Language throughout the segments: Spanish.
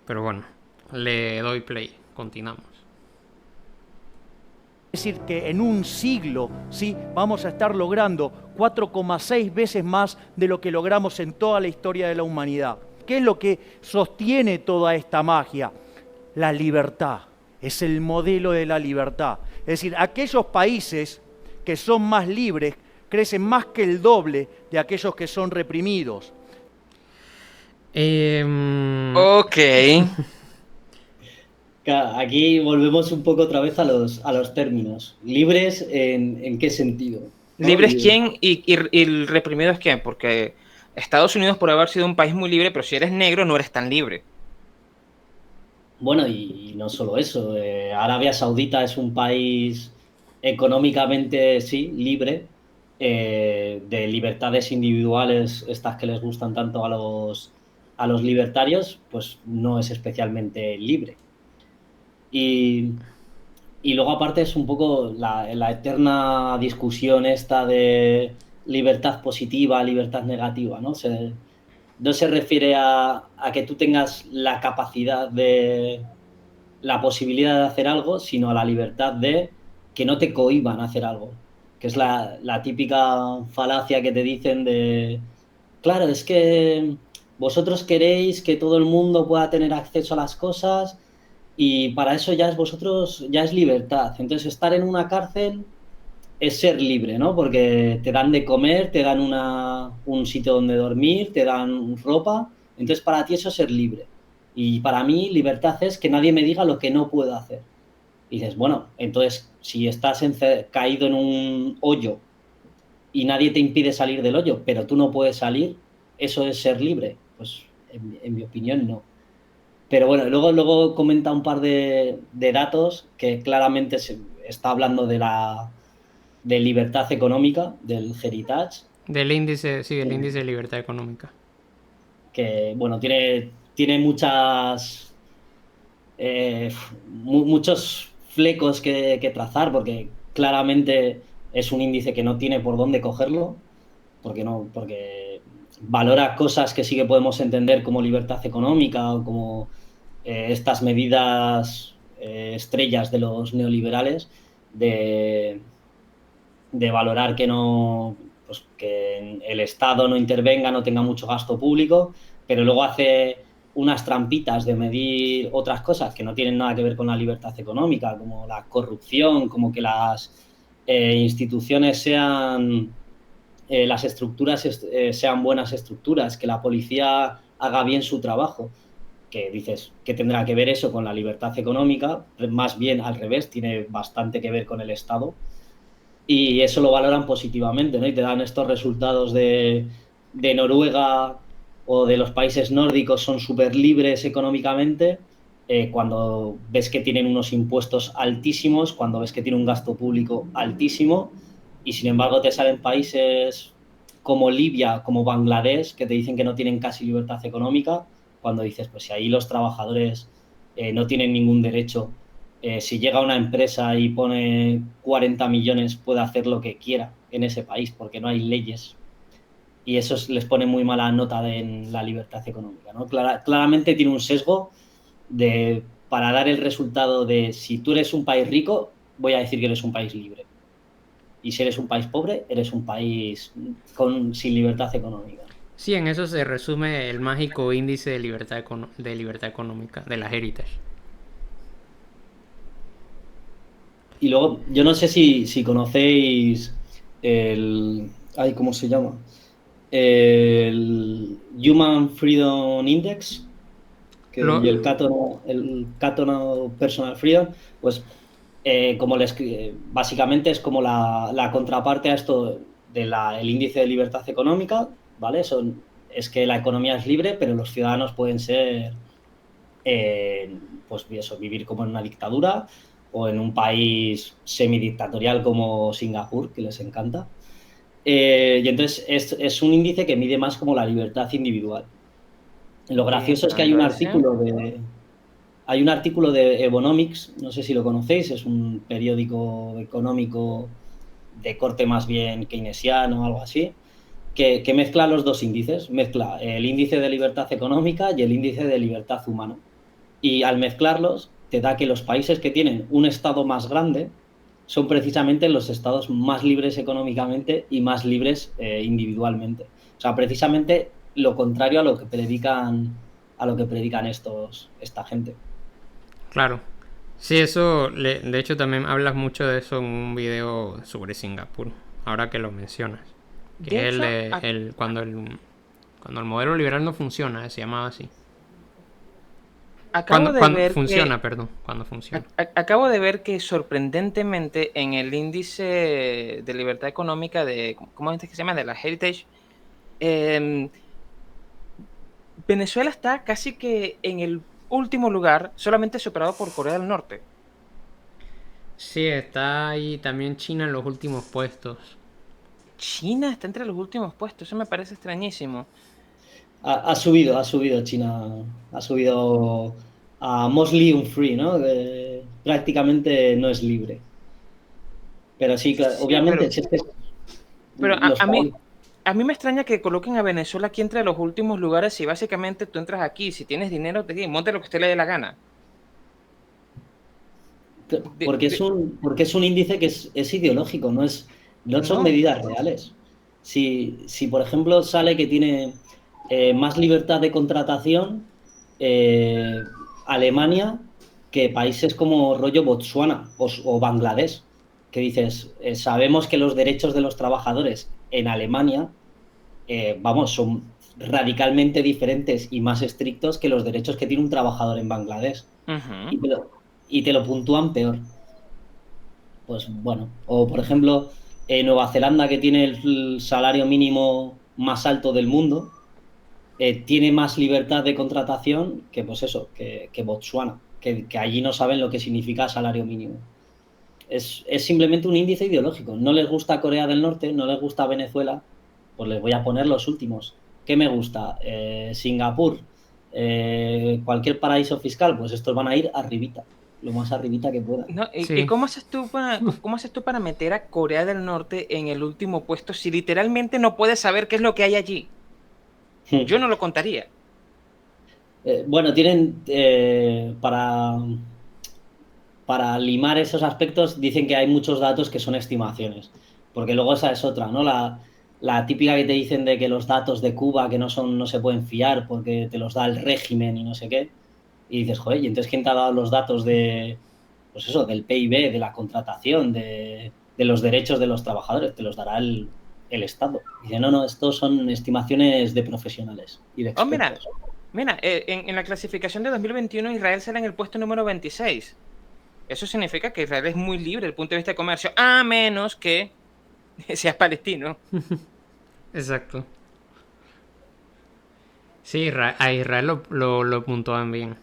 Pero bueno, le doy play. Continuamos. Es decir, que en un siglo, ¿sí?, vamos a estar logrando 4,6 veces más de lo que logramos en toda la historia de la humanidad. ¿Qué es lo que sostiene toda esta magia? La libertad. Es el modelo de la libertad. Es decir, aquellos países que son más libres crecen más que el doble de aquellos que son reprimidos. Ok. Aquí volvemos un poco otra vez a los términos. ¿Libres en qué sentido? ¿No? ¿Libre es quién y el reprimido es quién? Porque Estados Unidos por haber sido un país muy libre, pero si eres negro no eres tan libre. Bueno, y no solo eso. Arabia Saudita es un país económicamente, sí, libre, de libertades individuales, estas que les gustan tanto a los libertarios, pues no es especialmente libre. Y, y luego aparte es un poco la eterna discusión esta de libertad positiva, libertad negativa, ¿no? No se refiere a que tú tengas la capacidad de la posibilidad de hacer algo, sino a la libertad de que no te cohíban a hacer algo. Que es la típica falacia que te dicen de, claro, es que vosotros queréis que todo el mundo pueda tener acceso a las cosas y para eso ya es libertad. Entonces, estar en una cárcel es ser libre, ¿no? Porque te dan de comer, te dan un sitio donde dormir, te dan ropa. Entonces, para ti eso es ser libre. Y para mí, libertad es que nadie me diga lo que no puedo hacer. Y dices, bueno, entonces, si estás caído en un hoyo y nadie te impide salir del hoyo, pero tú no puedes salir, ¿eso es ser libre? Pues, en mi opinión, no. Pero bueno, luego comenta un par de datos que claramente se está hablando de libertad económica, del Heritage, Del índice, sí, el índice de libertad económica. que bueno, tiene muchos flecos que trazar, porque claramente es un índice que no tiene por dónde cogerlo, porque valora cosas que sí que podemos entender como libertad económica o como estas medidas estrellas de los neoliberales de, de valorar que no, pues que el Estado no intervenga, no tenga mucho gasto público, pero luego hace unas trampitas de medir otras cosas que no tienen nada que ver con la libertad económica, como la corrupción, como que las instituciones sean, las estructuras sean buenas estructuras, que la policía haga bien su trabajo, que dices, ¿qué tendrá que ver eso con la libertad económica? Más bien al revés, tiene bastante que ver con el Estado y eso lo valoran positivamente, ¿no? Y te dan estos resultados de Noruega o de los países nórdicos son súper libres económicamente, cuando ves que tienen unos impuestos altísimos, cuando ves que tienen un gasto público altísimo, y sin embargo te salen países como Libia, como Bangladesh, que te dicen que no tienen casi libertad económica, cuando dices, pues si ahí los trabajadores no tienen ningún derecho, si llega una empresa y pone 40 millones, puede hacer lo que quiera en ese país porque no hay leyes. Y eso les pone muy mala nota en la libertad económica, ¿no? Claramente tiene un sesgo para dar el resultado de si tú eres un país rico, voy a decir que eres un país libre. Y si eres un país pobre, eres un país sin libertad económica. Sí, en eso se resume el mágico índice de de libertad económica de la Heritage. Y luego, yo no sé si conocéis ay, ¿cómo se llama? El Human Freedom Index Lo, y el Cato Personal Freedom, pues básicamente es como la contraparte a esto del índice de libertad económica, ¿vale? Es que la economía es libre, pero los ciudadanos pueden ser, pues eso, vivir como en una dictadura o en un país semidictatorial como Singapur, que les encanta. Y entonces es un índice que mide más como la libertad individual. Lo gracioso es que hay un artículo de Economics, no sé si lo conocéis, es un periódico económico de corte más bien keynesiano o algo así, que mezcla los dos índices, mezcla el índice de libertad económica y el índice de libertad humana. Y al mezclarlos, te da que los países que tienen un estado más grande son precisamente los estados más libres económicamente y más libres individualmente. O sea, precisamente lo contrario a lo que predican esta gente. Claro. Sí, eso, de hecho también hablas mucho de eso en un video sobre Singapur, ahora que lo mencionas. Que De es hecho, cuando el modelo liberal no funciona, se llamaba así. acabo de Cuando ver funciona, que perdón, cuando funciona. acabo de ver que sorprendentemente en el índice de libertad económica de, ¿cómo es que se llama? De la Heritage, em, Venezuela está casi que en el último lugar, solamente superado por Corea del Norte. Sí, está ahí también China en los últimos puestos. China está entre los últimos puestos, eso me parece extrañísimo. Ha subido China, ha subido a mostly unfree, ¿no? Prácticamente no es libre. Pero sí, Sí, obviamente, si es que pero los países. a mí me extraña que coloquen a Venezuela aquí entre los últimos lugares y básicamente tú entras aquí, si tienes dinero, monte lo que usted le dé la gana. De- de- Porque es un índice que es ideológico, no son no, medidas reales. Si, por ejemplo, sale que tiene más libertad de contratación Alemania que países como rollo Botsuana o Bangladesh, que dices, sabemos que los derechos de los trabajadores en Alemania, vamos, son radicalmente diferentes y más estrictos que los derechos que tiene un trabajador en Bangladesh. ujú. Y te lo puntúan peor. Pues bueno, o por ejemplo, Nueva Zelanda, que tiene el salario mínimo más alto del mundo, tiene más libertad de contratación que, pues eso, que Botsuana, que allí no saben lo que significa salario mínimo. Es simplemente un índice ideológico. No les gusta Corea del Norte, no les gusta Venezuela, pues les voy a poner los últimos. ¿Qué me gusta? Singapur, cualquier paraíso fiscal, pues estos van a ir arribita, lo más arribita que puedan. No, ¿y Sí. cómo haces tú cómo haces tú para meter a Corea del Norte en el último puesto si literalmente no puedes saber qué es lo que hay allí? Yo no lo contaría. Bueno, tienen para limar esos aspectos, dicen que hay muchos datos que son estimaciones, porque luego esa es otra, ¿no? La típica que te dicen de que los datos de Cuba que no se pueden fiar porque te los da el régimen y no sé qué, y dices, joder, ¿y entonces quién te ha dado los datos pues eso, del PIB, de la contratación, de los derechos de los trabajadores? Te los dará el Estado. Dice, no, estos son estimaciones de profesionales y de Oh, mira, expertos. en la clasificación de 2021 Israel sale en el puesto número 26. Eso significa que Israel es muy libre desde el punto de vista de comercio, a menos que seas palestino. Exacto. Sí, a Israel lo puntuaban bien.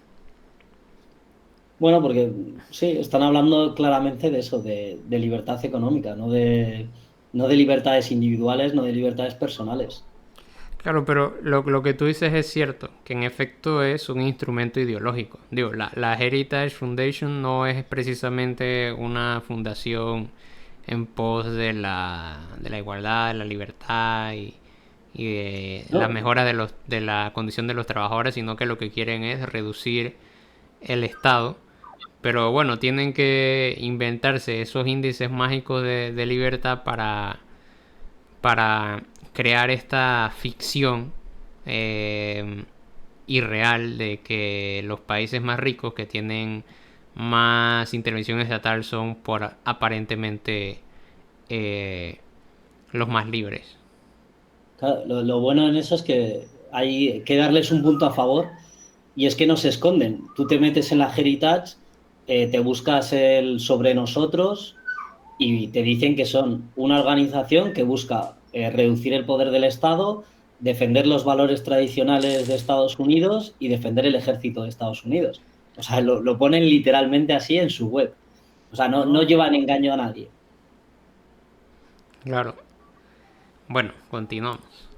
Bueno, porque sí, están hablando claramente de eso, de libertad económica, no de libertades individuales, no de libertades personales. Claro, pero lo que tú dices es cierto, que en efecto es un instrumento ideológico. Digo, la Heritage Foundation no es precisamente una fundación en pos de la igualdad, de la libertad y de la No, mejora de la condición de los trabajadores, sino que lo que quieren es reducir el Estado. Pero bueno, tienen que inventarse esos índices mágicos de libertad para crear esta ficción irreal de que los países más ricos que tienen más intervención estatal son por aparentemente los más libres. claro, lo bueno en eso es que hay que darles un punto a favor y es que no se esconden. Tú te metes en la Heritage, te buscas el sobre nosotros y te dicen que son una organización que busca reducir el poder del Estado, defender los valores tradicionales de Estados Unidos y defender el ejército de Estados Unidos. O sea, lo ponen literalmente así en su web. O sea, no llevan engaño a nadie. Claro. Bueno, continuamos.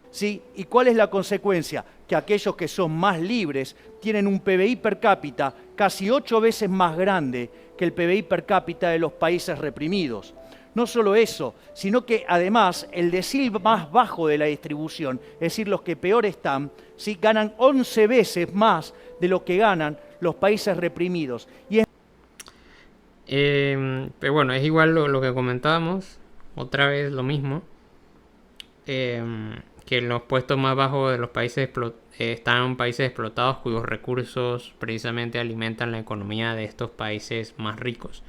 ¿Sí? ¿Y cuál es la consecuencia? Que aquellos que son más libres tienen un PBI per cápita casi 8 veces más grande que el PBI per cápita de los países reprimidos. No solo eso, sino que además el decil más bajo de la distribución, es decir, los que peor están, ¿sí? Ganan 11 veces más de lo que ganan los países reprimidos. Y es Pero bueno, es igual lo que comentábamos, otra vez lo mismo, que en los puestos más bajos de los países están países explotados cuyos recursos precisamente alimentan la economía de estos países más ricos,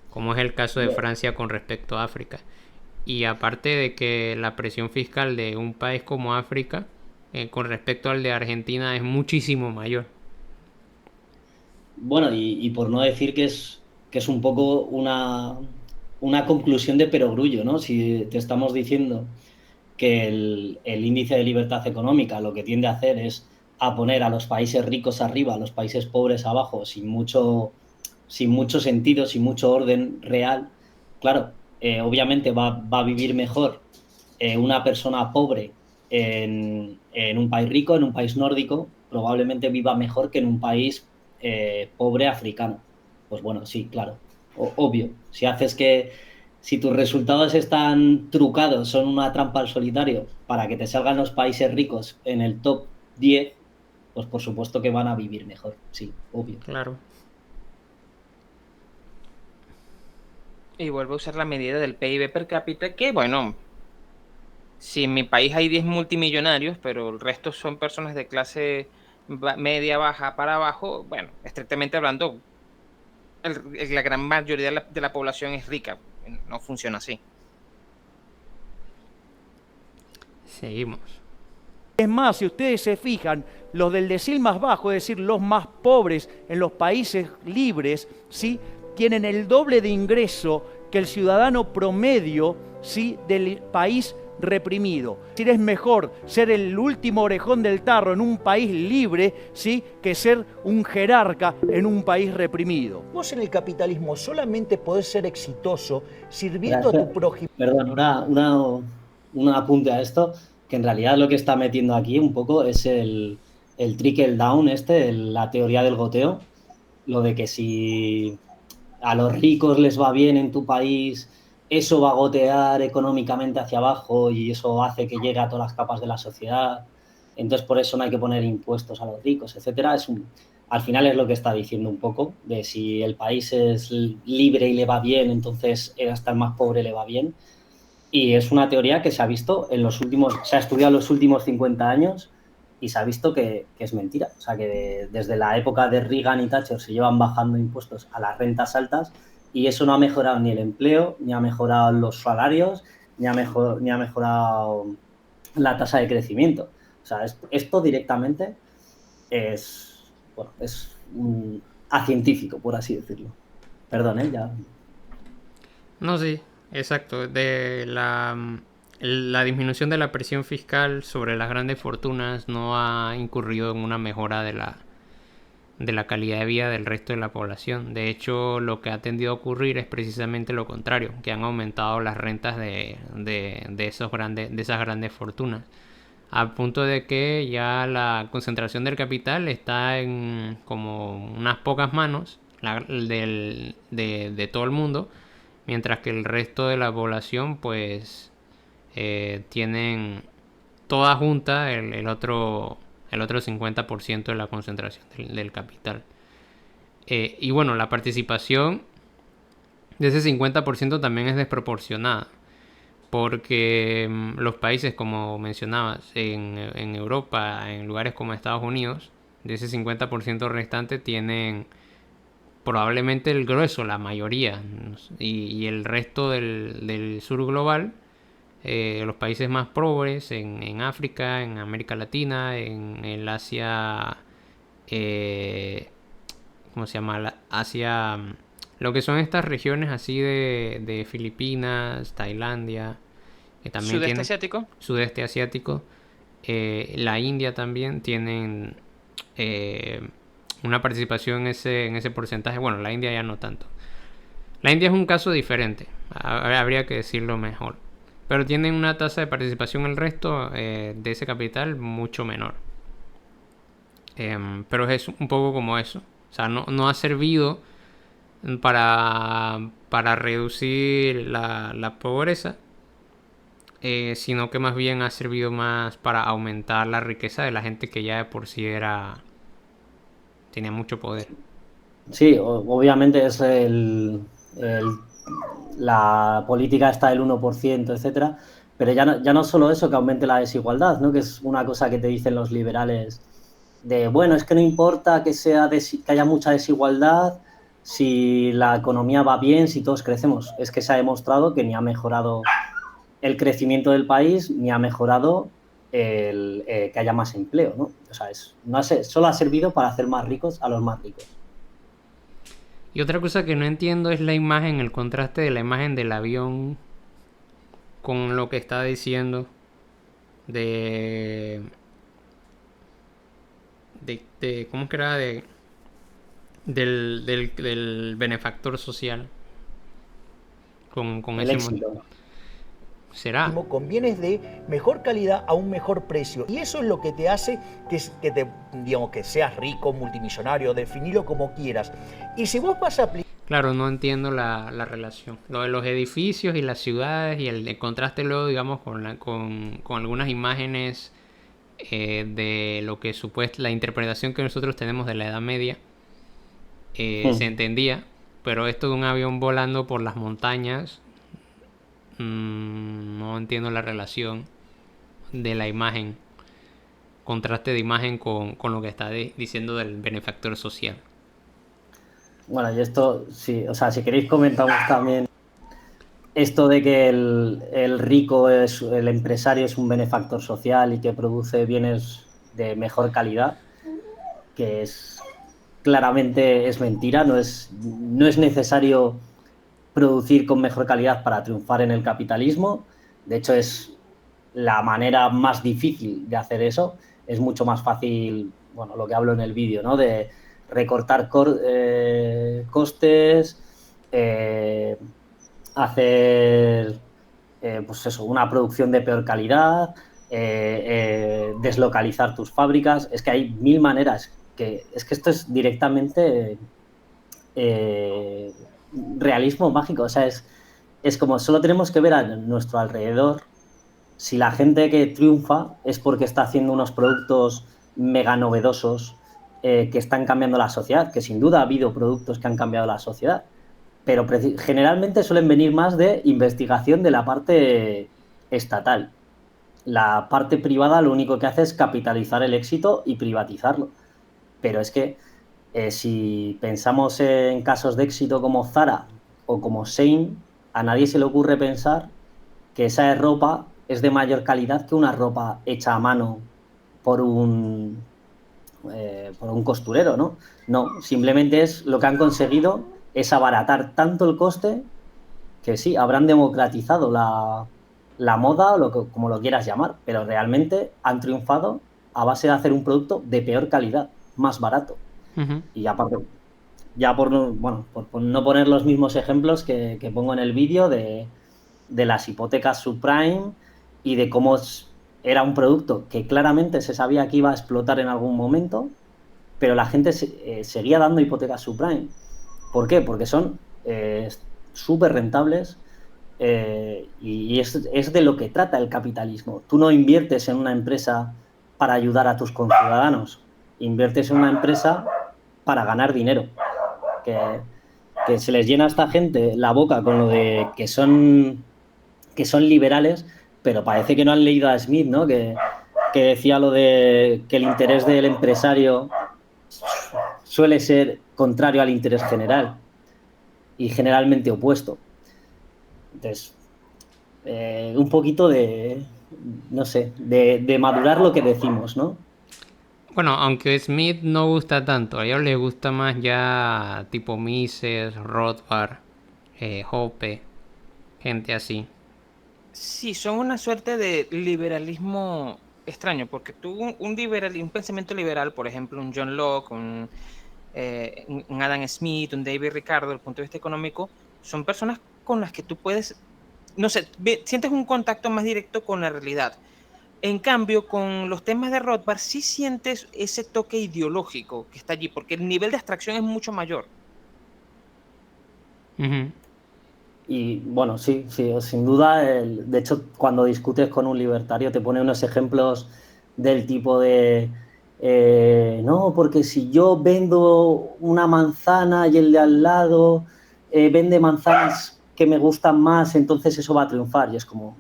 como es el caso de Francia con respecto a África. Y aparte de que la presión fiscal de un país como África con respecto al de Argentina es muchísimo mayor. Bueno, y por no decir que es un poco una conclusión de perogrullo, ¿no? Si te estamos diciendo que el índice de libertad económica lo que tiende a hacer es a poner a los países ricos arriba, a los países pobres abajo, sin mucho sentido, sin mucho orden real, claro, obviamente va a vivir mejor una persona pobre en un país rico, en un país nórdico, probablemente viva mejor que en un país pobre africano. Pues bueno, sí, claro, obvio. Si tus resultados están trucados, son una trampa al solitario para que te salgan los países ricos en el top 10, pues por supuesto que van a vivir mejor, sí, obvio. Claro. Y vuelvo a usar la medida del PIB per cápita, que bueno, si en mi país hay 10 multimillonarios, pero el resto son personas de clase media, baja para abajo, bueno, estrictamente hablando, la gran mayoría de la población es rica. No funciona así. Seguimos. Es más, si ustedes se fijan, los del decil más bajo, es decir, los más pobres en los países libres, ¿sí? Tienen el doble de ingreso que el ciudadano promedio, ¿sí? Del país reprimido. Es decir, es mejor ser el último orejón del tarro en un país libre, ¿sí? Que ser un jerarca en un país reprimido. Vos en el capitalismo solamente podés ser exitoso sirviendo a tu prójimo. Perdón, un apunte a esto, que en realidad lo que está metiendo aquí un poco es el trickle down, la teoría del goteo, lo de que si a los ricos les va bien en tu país, eso va a gotear económicamente hacia abajo y eso hace que llegue a todas las capas de la sociedad. Entonces, por eso no hay que poner impuestos a los ricos, etcétera. Al final es lo que está diciendo un poco, de si el país es libre y le va bien, entonces hasta el más pobre le va bien. Y es una teoría que se ha visto se ha estudiado en los últimos 50 años y se ha visto que es mentira. O sea, que desde la época de Reagan y Thatcher se llevan bajando impuestos a las rentas altas y eso no ha mejorado ni el empleo, ni ha mejorado los salarios, ni ha mejorado la tasa de crecimiento. O sea, esto directamente es acientífico, por así decirlo. Perdón, ya. No, sí, exacto. La disminución de la presión fiscal sobre las grandes fortunas no ha incurrido en una mejora de la calidad de vida del resto de la población. De hecho, lo que ha tendido a ocurrir es precisamente lo contrario, que han aumentado las rentas de esas grandes fortunas, al punto de que ya la concentración del capital está en como unas pocas manos de todo el mundo, mientras que el resto de la población pues tienen toda junta el otro 50% de la concentración del capital. Y bueno, la participación de ese 50% también es desproporcionada, porque los países, como mencionabas, en Europa, en lugares como Estados Unidos, de ese 50% restante tienen probablemente el grueso, la mayoría, y el resto del sur global, los países más pobres en África, en América Latina, en el Asia, ¿cómo se llama? Asia, lo que son estas regiones así de Filipinas, Tailandia, que también ¿Sudeste asiático? Sudeste asiático, la India también tienen una participación en ese porcentaje. Bueno, la India ya no tanto. La India es un caso diferente, habría que decirlo mejor. Pero tienen una tasa de participación el resto de ese capital mucho menor. Pero es un poco como eso. O sea, no ha servido para reducir la pobreza, sino que más bien ha servido más para aumentar la riqueza de la gente que ya de por sí tenía mucho poder. Sí, obviamente es la política está del 1%, etcétera, pero ya no solo eso, que aumente la desigualdad, ¿no? Que es una cosa que te dicen los liberales de, bueno, es que no importa que haya mucha desigualdad si la economía va bien, si todos crecemos. Es que se ha demostrado que ni ha mejorado el crecimiento del país, ni ha mejorado que haya más empleo, ¿no? O sea, solo ha servido para hacer más ricos a los más ricos. Y otra cosa que no entiendo es la imagen, el contraste de la imagen del avión con lo que está diciendo de ¿cómo es que era? Del benefactor social con El ese éxito. ¿Será? Con bienes de mejor calidad a un mejor precio. Y eso es lo que te hace digamos, que seas rico, multimillonario, definilo como quieras. Y si vos vas a aplicar... Claro, no entiendo la relación. Lo de los edificios y las ciudades y el contraste luego, digamos, con algunas imágenes de lo que la interpretación que nosotros tenemos de la Edad Media, se entendía, pero esto de un avión volando por las montañas, no entiendo la relación de la imagen, contraste de imagen con lo que está diciendo del benefactor social. Bueno, y esto, sí, o sea, si queréis comentamos también esto de que el rico el empresario es un benefactor social y que produce bienes de mejor calidad, que claramente es mentira, no es necesario producir con mejor calidad para triunfar en el capitalismo. De hecho, es la manera más difícil de hacer eso. Es mucho más fácil, bueno, lo que hablo en el vídeo, ¿no? De recortar costes, hacer pues eso, una producción de peor calidad, deslocalizar tus fábricas. Es que hay mil maneras. Es que esto es directamente realismo mágico. O sea, es como solo tenemos que ver a nuestro alrededor si la gente que triunfa es porque está haciendo unos productos mega novedosos que están cambiando la sociedad, que sin duda ha habido productos que han cambiado la sociedad, pero generalmente suelen venir más de investigación de la parte estatal. La parte privada lo único que hace es capitalizar el éxito y privatizarlo. Pero es que si pensamos en casos de éxito como Zara o como Shein, a nadie se le ocurre pensar que esa ropa es de mayor calidad que una ropa hecha a mano por un costurero, ¿no? No, simplemente lo que han conseguido es abaratar tanto el coste que sí, habrán democratizado la moda o como lo quieras llamar, pero realmente han triunfado a base de hacer un producto de peor calidad, más barato. Uh-huh. Y aparte, ya por no poner los mismos ejemplos que pongo en el vídeo de las hipotecas subprime y de cómo era un producto que claramente se sabía que iba a explotar en algún momento, pero la gente seguía dando hipotecas subprime. ¿Por qué? Porque son súper rentables y es de lo que trata el capitalismo. Tú no inviertes en una empresa para ayudar a tus conciudadanos, inviertes en una empresa para ganar dinero. Que se les llena a esta gente la boca con lo de que son liberales, pero parece que no han leído a Smith, ¿no? Que decía lo de que el interés del empresario suele ser contrario al interés general y generalmente opuesto. Entonces, un poquito no sé, de madurar lo que decimos, ¿no? Bueno, aunque Smith no gusta tanto, a ellos les gusta más ya tipo Mises, Rothbard, Hoppe, gente así. Sí, son una suerte de liberalismo extraño, porque tú un pensamiento liberal, por ejemplo, un John Locke, un Adam Smith, un David Ricardo, desde el punto de vista económico, son personas con las que tú puedes, no sé, sientes un contacto más directo con la realidad. En cambio, con los temas de Rothbard sí sientes ese toque ideológico que está allí, porque el nivel de abstracción es mucho mayor. Ujú. Y bueno, sí, sí, sin duda. De hecho, cuando discutes con un libertario te pone unos ejemplos del tipo de, no, porque si yo vendo una manzana y el de al lado vende manzanas que me gustan más, entonces eso va a triunfar. Y es como,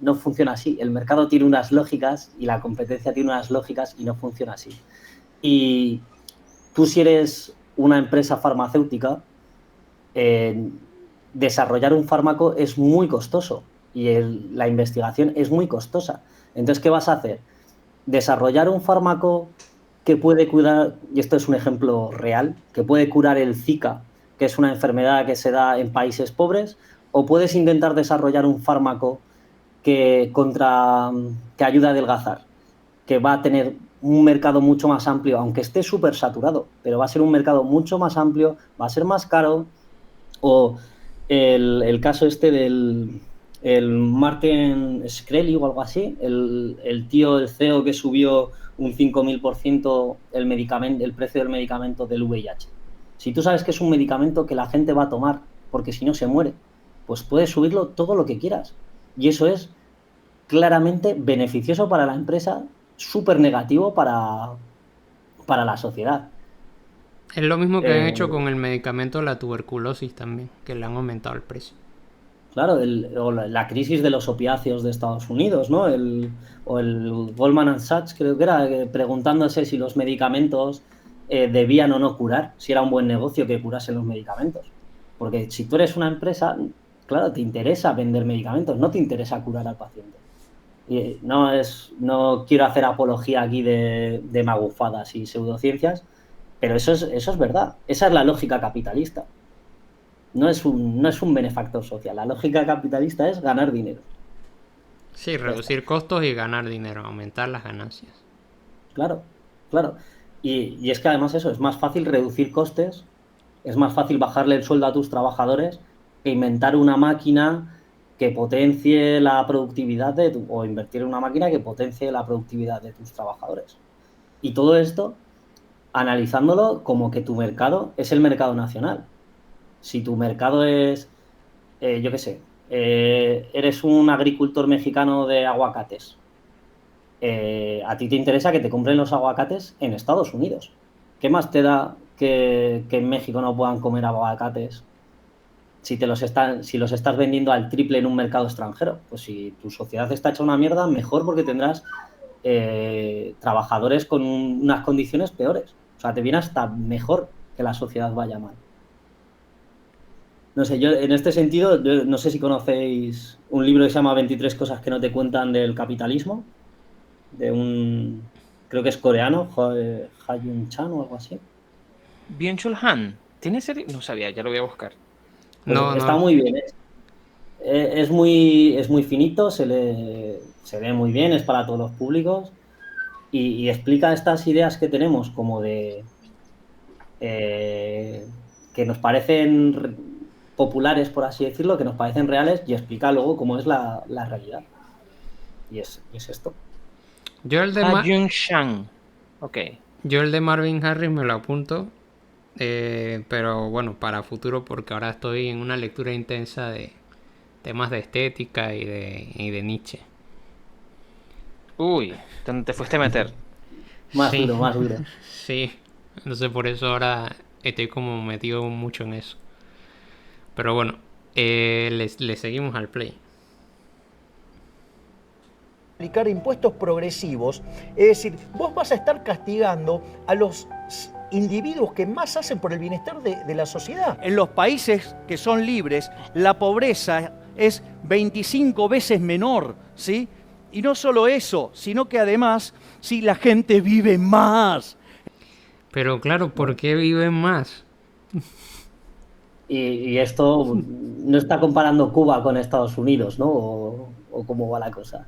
no funciona así. El mercado tiene unas lógicas y la competencia tiene unas lógicas y no funciona así. Y tú, si eres una empresa farmacéutica, eh, desarrollar un fármaco es muy costoso y la investigación es muy costosa. Entonces, ¿qué vas a hacer? Desarrollar un fármaco que puede curar, y esto es un ejemplo real, que puede curar el Zika, que es una enfermedad que se da en países pobres, o puedes intentar desarrollar un fármaco que ayuda a adelgazar, que va a tener un mercado mucho más amplio, aunque esté súper saturado, pero va a ser un mercado mucho más amplio, va a ser más caro. O el caso este del Martin Shkreli o algo así, el tío, el CEO que subió un 5000% el precio del medicamento del VIH. Si tú sabes que es un medicamento que la gente va a tomar, porque si no se muere, pues puedes subirlo todo lo que quieras. Y eso es claramente beneficioso para la empresa, súper negativo para la sociedad. Es lo mismo que han hecho Eh, con el medicamento de la tuberculosis también, que le han aumentado el precio. Claro, o la crisis de los opiáceos de Estados Unidos, ¿no? O el Goldman Sachs, creo que era, preguntándose si los medicamentos debían o no curar, si era un buen negocio que curasen los medicamentos. Porque si tú eres una empresa, claro, te interesa vender medicamentos, no te interesa curar al paciente. Y no quiero hacer apología aquí de magufadas y pseudociencias, pero eso es verdad. Esa es la lógica capitalista. No es un benefactor social. La lógica capitalista es ganar dinero. Sí, Ya está. reducir costos y ganar dinero, aumentar las ganancias. Claro, claro. Y es que además eso, es más fácil reducir costes, es más fácil bajarle el sueldo a tus trabajadores que inventar una máquina que potencie la productividad o invertir en una máquina que potencie la productividad de tus trabajadores. Y todo esto analizándolo como que tu mercado es el mercado nacional. Si tu mercado es, yo qué sé, eres un agricultor mexicano de aguacates, a ti te interesa que te compren los aguacates en Estados Unidos. ¿Qué más te da que en México no puedan comer aguacates si los estás vendiendo al triple en un mercado extranjero? Pues si tu sociedad está hecha una mierda, mejor, porque tendrás trabajadores con unas condiciones peores. O sea, te viene hasta mejor que la sociedad vaya mal. No sé, yo en este sentido, yo no sé si conocéis un libro que se llama 23 cosas que no te cuentan del capitalismo, creo que es coreano, Ha-Yun Chan o algo así. Byung-Chul Han. ¿Tiene serie? No sabía, ya lo voy a buscar. Pues No, está no. muy bien. Es muy finito, se lee muy bien, es para todos los públicos y explica estas ideas que tenemos como eh, que nos parecen populares, por así decirlo, que nos parecen reales, y explica luego cómo es la realidad. Y es esto. Yo el de, Ha Jung-Shang. Ok. yo el de Marvin Harris me lo apunto, pero bueno, para futuro porque ahora estoy en una lectura intensa de temas de estética y de Nietzsche. Uy, ¿dónde te fuiste a meter? Más Sí, duro, más duro. sí. Entonces por eso ahora estoy como metido mucho en eso. Pero bueno, le seguimos al play. Aplicar impuestos progresivos, es decir, vos vas a estar castigando a los individuos que más hacen por el bienestar de la sociedad. En los países que son libres, la pobreza es 25 veces menor, ¿sí? Y no solo eso, sino que además, sí, la gente vive más. Pero claro, ¿por qué viven más? Y esto no está comparando Cuba con Estados Unidos, ¿no? O cómo va la cosa.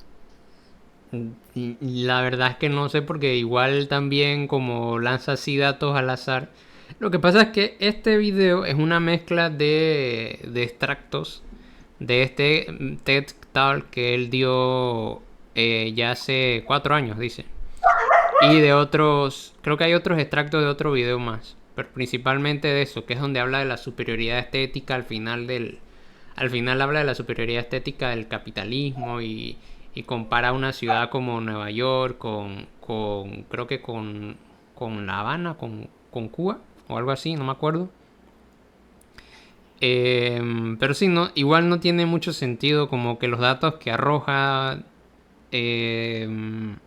Y la verdad es que no sé porque igual también como lanza así datos al azar. Lo que pasa es que este video es una mezcla de extractos de este TED Talk que él dio ya hace 4 años, dice. Y de otros, creo que hay otros extractos de otro video más. pero principalmente de eso, que es donde habla de la superioridad estética al final habla de la superioridad estética del capitalismo y compara una ciudad como Nueva York creo que con La Habana, con Cuba o algo así, no me acuerdo. Pero sí, no, igual no tiene mucho sentido, como que los datos que arroja, tienes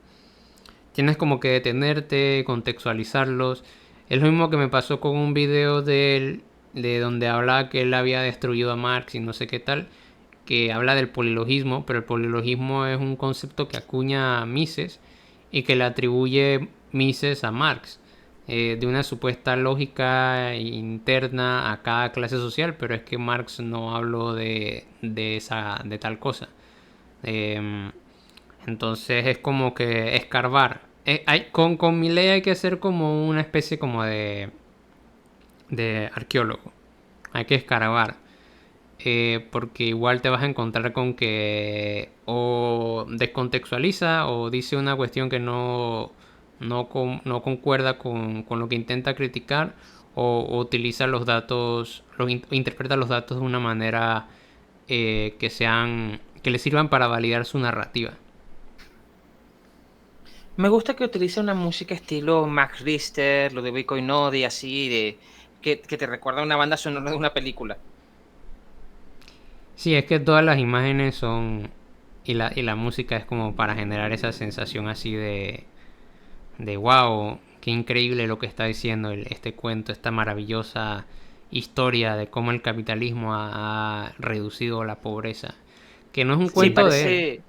como que detenerte, contextualizarlos. Es lo mismo que me pasó con un video de él, de donde hablaba que él había destruido a Marx y no sé qué tal, que habla del polilogismo, pero el polilogismo es un concepto que acuña Mises y que le atribuye Mises a Marx, de una supuesta lógica interna a cada clase social, pero es que Marx no habló de tal cosa. Eh, entonces es como que escarbar. Con mi ley hay que ser como una especie como de arqueólogo. Hay que escarbar. Porque igual te vas a encontrar con que o descontextualiza o dice una cuestión que no concuerda con lo que intenta criticar o utiliza los datos, interpreta los datos de una manera que le sirvan para validar su narrativa. Me gusta que utilice una música estilo Max Richter, Ludovico Einaudi, así, que te recuerda a una banda sonora de una película. Sí, es que todas las imágenes son y la música es como para generar esa sensación así de wow, qué increíble lo que está diciendo este cuento, esta maravillosa historia de cómo el capitalismo ha reducido la pobreza. Que no es un Sí, cuento de él, parece.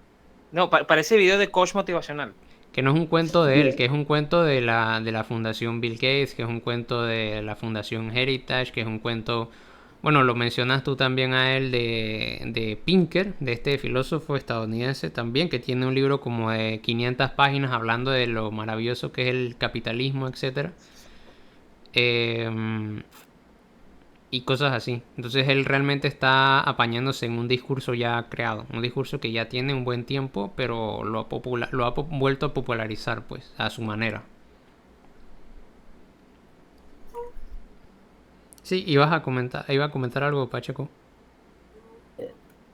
No, parece video de coach motivacional. que no es un cuento de él, que es un cuento de la Fundación Bill Gates, que es un cuento de la Fundación Heritage, que es un cuento, bueno, lo mencionas tú también a él de Pinker, de este filósofo estadounidense también, que tiene un libro como de 500 páginas hablando de lo maravilloso que es el capitalismo, etcétera. Y cosas así. Entonces él realmente está apañándose en un discurso ya creado, un discurso que ya tiene un buen tiempo, pero lo ha vuelto a popularizar, pues, a su manera. Sí, iba a comentar algo, Pacheco.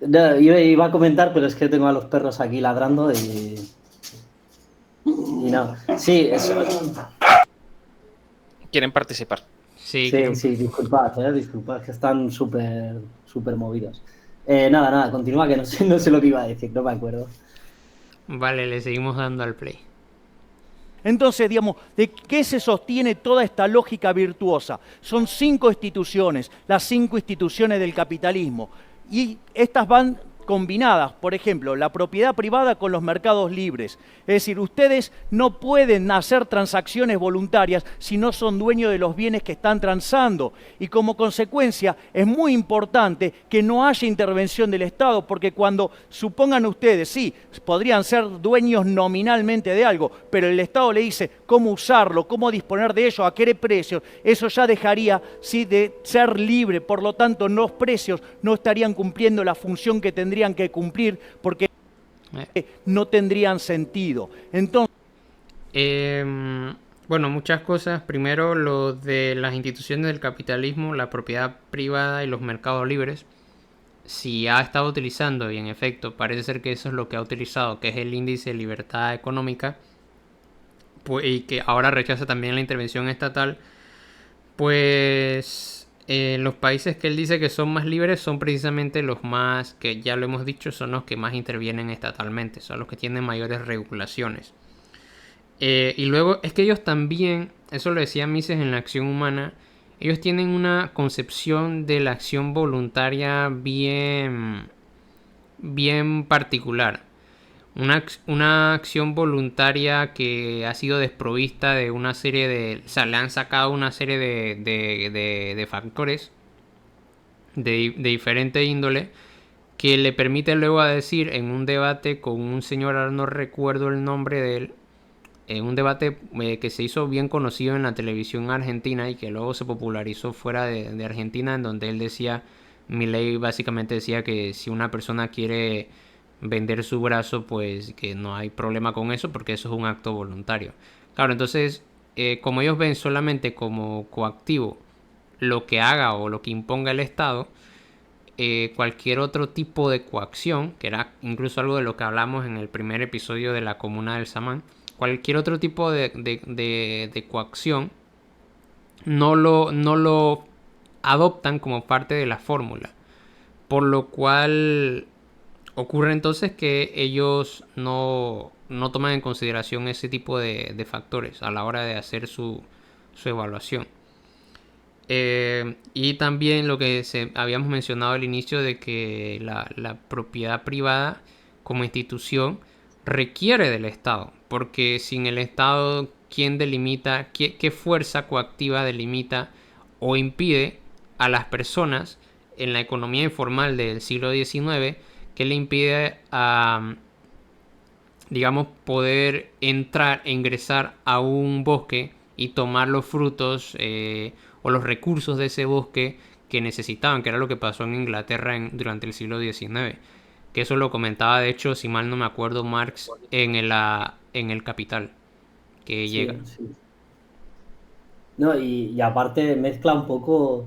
No, iba a comentar, pero es que tengo a los perros aquí ladrando y no. Sí, eso. Quieren participar. Sí, Sí, disculpad, que están súper movidos. Nada, continúa, que no sé lo que iba a decir, no me acuerdo. Vale, le seguimos dando al play. Entonces, digamos, ¿de qué se sostiene toda esta lógica virtuosa? Son 5 instituciones, las 5 instituciones del capitalismo. Y estas van combinadas, por ejemplo, la propiedad privada con los mercados libres. Es decir, ustedes no pueden hacer transacciones voluntarias si no son dueños de los bienes que están transando. Y como consecuencia, es muy importante que no haya intervención del Estado, porque cuando supongan ustedes, sí, podrían ser dueños nominalmente de algo, pero el Estado le dice cómo usarlo, cómo disponer de ello, a qué precios, eso ya dejaría, sí, de ser libre. Por lo tanto, los precios no estarían cumpliendo la función que tendrían que cumplir, porque no tendrían sentido. Entonces, bueno, muchas cosas. Primero, lo de las instituciones del capitalismo, la propiedad privada y los mercados libres. Si ha estado utilizando, y en efecto parece ser que eso es lo que ha utilizado, que es el índice de libertad económica, pues, y que ahora rechaza también la intervención estatal, pues los países que él dice que son más libres son precisamente los más, que ya lo hemos dicho, son los que más intervienen estatalmente, son los que tienen mayores regulaciones. Y luego es que ellos también, eso lo decía Mises en la acción humana, ellos tienen una concepción de la acción voluntaria bien particular. Una acción voluntaria que ha sido desprovista de una serie de... O sea, le han sacado una serie de factores de diferente índole que le permite luego a decir en un debate con un señor, ahora no recuerdo el nombre de él, en un debate que se hizo bien conocido en la televisión argentina y que luego se popularizó fuera de Argentina, en donde él decía, Milei básicamente decía que si una persona quiere vender su brazo, pues que no hay problema con eso porque eso es un acto voluntario. Claro, entonces como ellos ven solamente como coactivo lo que haga o lo que imponga el Estado, cualquier otro tipo de coacción, que era incluso algo de lo que hablamos en el primer episodio de la Comuna del Samán, cualquier otro tipo de coacción no lo adoptan como parte de la fórmula. Por lo cual ocurre entonces que ellos no toman en consideración ese tipo de factores a la hora de hacer su evaluación. Y también lo que habíamos mencionado al inicio de que la propiedad privada como institución requiere del Estado, porque sin el Estado, ¿quién delimita, qué fuerza coactiva delimita o impide a las personas en la economía informal del siglo XIX, que le impide a, digamos, poder ingresar a un bosque y tomar los frutos o los recursos de ese bosque que necesitaban, que era lo que pasó en Inglaterra durante el siglo XIX? Que eso lo comentaba, de hecho, si mal no me acuerdo, Marx en el Capital, que Sí, llega. sí. No, y aparte mezcla un poco,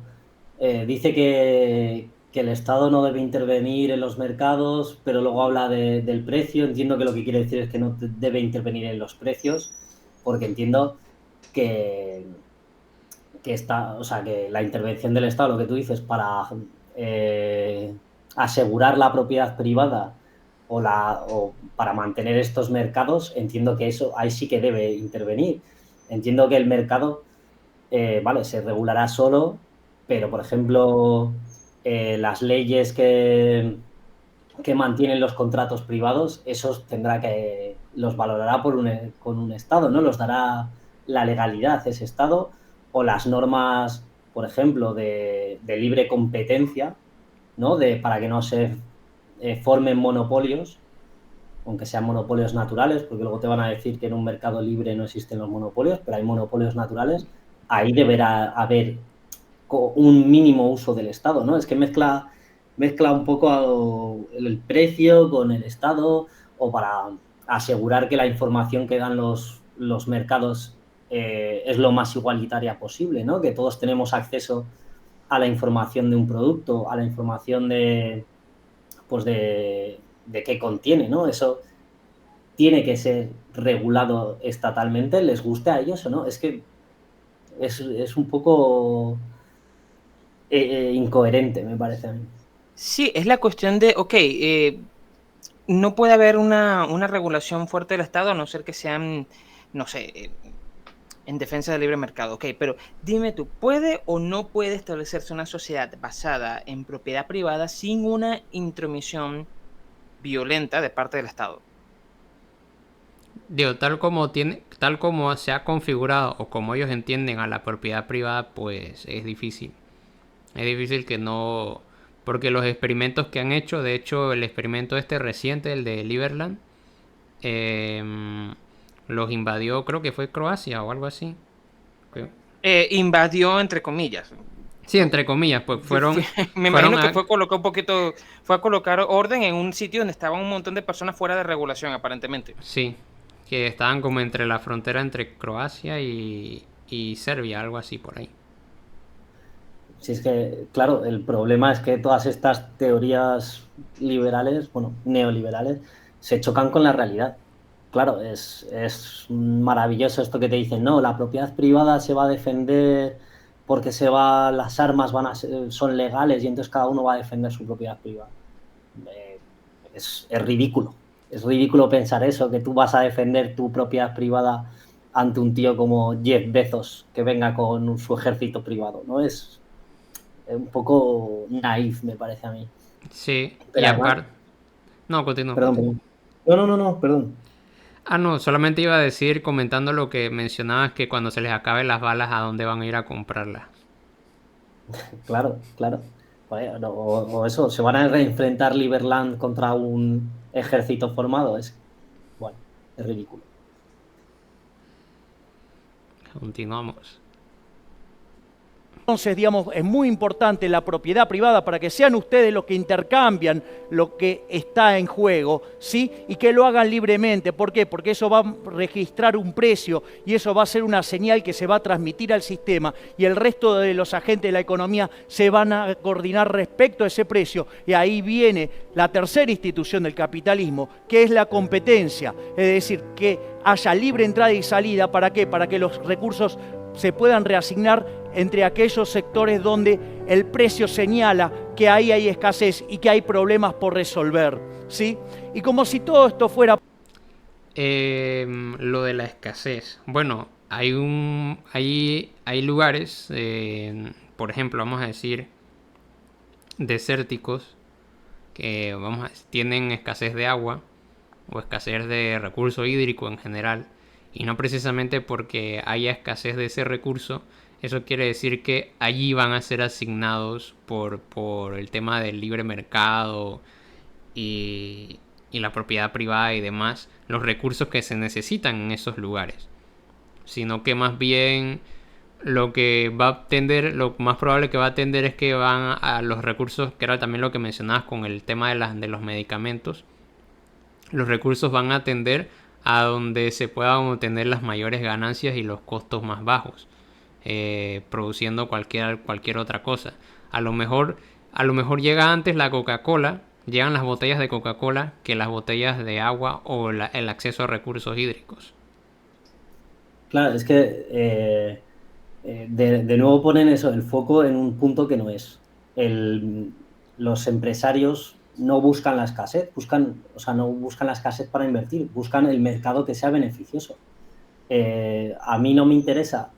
dice que el Estado no debe intervenir en los mercados, pero luego habla del precio. Entiendo que lo que quiere decir es que no debe intervenir en los precios, porque entiendo que, o sea, que la intervención del Estado, lo que tú dices, para asegurar la propiedad privada o para mantener estos mercados, entiendo que eso ahí sí que debe intervenir. Entiendo que el mercado vale, se regulará solo, pero por ejemplo, las leyes que mantienen los contratos privados, esos los valorará con un Estado, ¿no? Los dará la legalidad ese Estado, o las normas, por ejemplo, de libre competencia, ¿no? Para que no se formen monopolios, aunque sean monopolios naturales, porque luego te van a decir que en un mercado libre no existen los monopolios, pero hay monopolios naturales. Ahí deberá haber un mínimo uso del Estado, ¿no? Es que mezcla un poco el precio con el Estado, o para asegurar que la información que dan los mercados es lo más igualitaria posible, ¿no? Que todos tenemos acceso a la información de un producto, a la información pues de qué contiene, ¿no? Eso tiene que ser regulado estatalmente, les guste a ellos o no. Es que es un poco incoherente, me parece a mí. Sí, es la cuestión de, ok, no puede haber una regulación fuerte del Estado a no ser que sean, no sé, en defensa del libre mercado. Ok, pero dime tú, ¿puede o no puede establecerse una sociedad basada en propiedad privada sin una intromisión violenta de parte del Estado? Digo, tal como se ha configurado o como ellos entienden a la propiedad privada, pues es difícil. Es difícil que no, porque los experimentos que han hecho, de hecho el experimento este reciente, el de Liberland, los invadió, creo que fue Croacia o algo así. Creo. Invadió entre comillas. Sí, entre comillas, pues Me fueron imagino que fue a colocar orden en un sitio donde estaban un montón de personas fuera de regulación, aparentemente. sí, que estaban como entre la frontera entre Croacia y Serbia, algo así por ahí. Si es que, claro, el problema es que todas estas teorías liberales, bueno, neoliberales, se chocan con la realidad. Claro, es maravilloso esto que te dicen, no, la propiedad privada se va a defender porque las armas son legales y entonces cada uno va a defender su propiedad privada. Es ridículo. Es ridículo pensar eso, que tú vas a defender tu propiedad privada ante un tío como Jeff Bezos que venga con su ejército privado, ¿no? Es un poco naif, me parece a mí. Sí, y Pero además, aparte... No, continúo. perdón. No, perdón. Ah, no, solamente iba a decir, comentando lo que mencionabas, que cuando se les acaben las balas, ¿a dónde van a ir a comprarlas? Claro, claro. Joder, o eso, se van a reenfrentar Liberland contra un ejército formado. Bueno, es ridículo. Continuamos. Entonces, digamos, es muy importante la propiedad privada para que sean ustedes los que intercambian lo que está en juego, ¿sí? Y que lo hagan libremente. ¿Por qué? Porque eso va a registrar un precio y eso va a ser una señal que se va a transmitir al sistema y el resto de los agentes de la economía se van a coordinar respecto a ese precio. Y ahí viene la tercera institución del capitalismo, que es la competencia. Es decir, que haya libre entrada y salida. ¿Para qué? Para que los recursos se puedan reasignar entre aquellos sectores donde el precio señala que ahí hay escasez y que hay problemas por resolver, ¿sí? Y como si todo esto fuera... Lo de la escasez. Bueno, hay lugares, por ejemplo, vamos a decir, desérticos, que tienen escasez de agua o escasez de recurso hídrico en general. Y no precisamente porque haya escasez de ese recurso, eso quiere decir que allí van a ser asignados por el tema del libre mercado y la propiedad privada y demás, los recursos que se necesitan en esos lugares. Sino que más bien lo que va a tender, lo más probable que va a tender es que van a los recursos, que era también lo que mencionabas con el tema de los medicamentos. Los recursos van a tender a donde se puedan obtener las mayores ganancias y los costos más bajos, produciendo cualquier otra cosa. A lo mejor llega antes la Coca-Cola, llegan las botellas de Coca-Cola que las botellas de agua o el acceso a recursos hídricos. Claro, es que de nuevo ponen eso, el foco en un punto que no es. Los empresarios no buscan la escasez, no buscan la escasez para invertir, buscan el mercado que sea beneficioso. A mí no me interesa,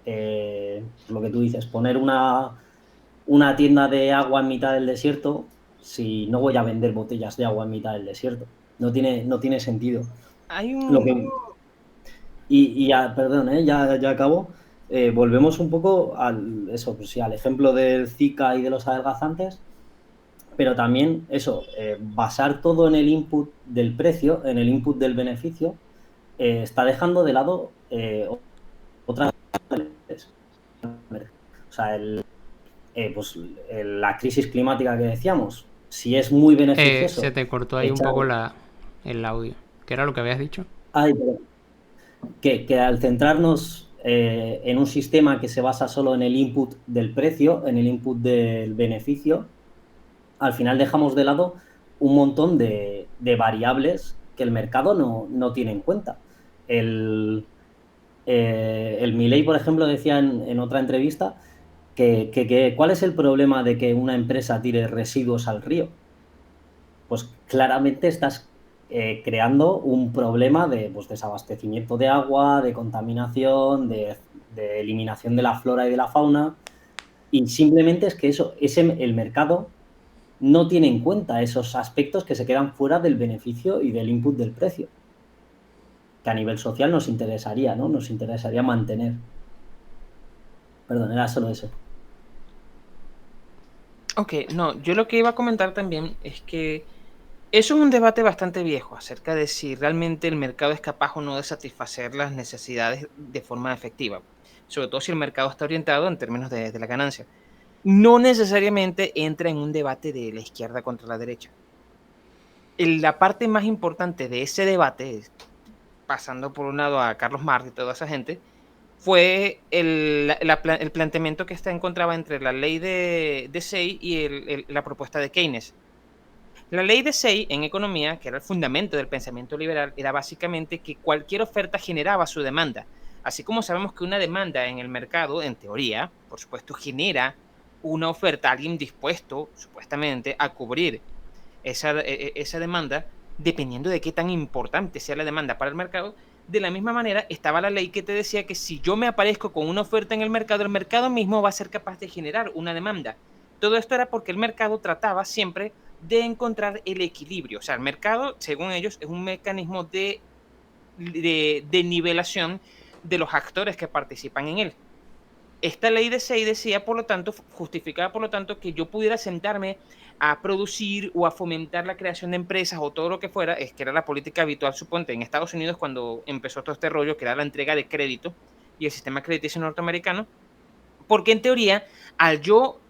lo que tú dices, poner una tienda de agua en mitad del desierto si no voy a vender botellas de agua en mitad del desierto. No tiene sentido. Hay un... Perdón, ya acabo. Volvemos un poco al ejemplo del Zika y de los adelgazantes. Pero también basar todo en el input del precio, en el input del beneficio, está dejando de lado otras. O sea, la crisis climática que decíamos, si es muy beneficioso... Se te cortó ahí un poco el audio. ¿Qué era lo que habías dicho? Que al centrarnos en un sistema que se basa solo en el input del precio, en el input del beneficio, al final dejamos de lado un montón de variables que el mercado no tiene en cuenta. El Milei, por ejemplo, decía en otra entrevista que ¿cuál es el problema de que una empresa tire residuos al río? Pues claramente estás creando un problema de desabastecimiento de agua, de contaminación, de eliminación de la flora y de la fauna, y simplemente es que el mercado no tiene en cuenta esos aspectos que se quedan fuera del beneficio y del input del precio, que a nivel social nos interesaría, ¿no? Nos interesaría mantener. Perdón, era solo eso. Ok, no, yo lo que iba a comentar también es que eso es un debate bastante viejo acerca de si realmente el mercado es capaz o no de satisfacer las necesidades de forma efectiva, sobre todo si el mercado está orientado en términos de la ganancia. No necesariamente entra en un debate de la izquierda contra la derecha. La parte más importante de ese debate, pasando por un lado a Carlos Marx y toda esa gente, fue el planteamiento que se encontraba entre la ley de Say y la propuesta de Keynes. La ley de Say en economía, que era el fundamento del pensamiento liberal, era básicamente que cualquier oferta generaba su demanda. Así como sabemos que una demanda en el mercado, en teoría, por supuesto, genera una oferta, alguien dispuesto, supuestamente, a cubrir esa demanda, dependiendo de qué tan importante sea la demanda para el mercado. De la misma manera, estaba la ley que te decía que si yo me aparezco con una oferta en el mercado mismo va a ser capaz de generar una demanda. Todo esto era porque el mercado trataba siempre de encontrar el equilibrio. O sea, el mercado, según ellos, es un mecanismo de nivelación de los actores que participan en él. Esta ley de Say decía, por lo tanto, justificaba, por lo tanto, que yo pudiera sentarme a producir o a fomentar la creación de empresas o todo lo que fuera, que era la política habitual, suponte, en Estados Unidos cuando empezó todo este rollo, que era la entrega de crédito y el sistema crediticio norteamericano, porque en teoría, al yo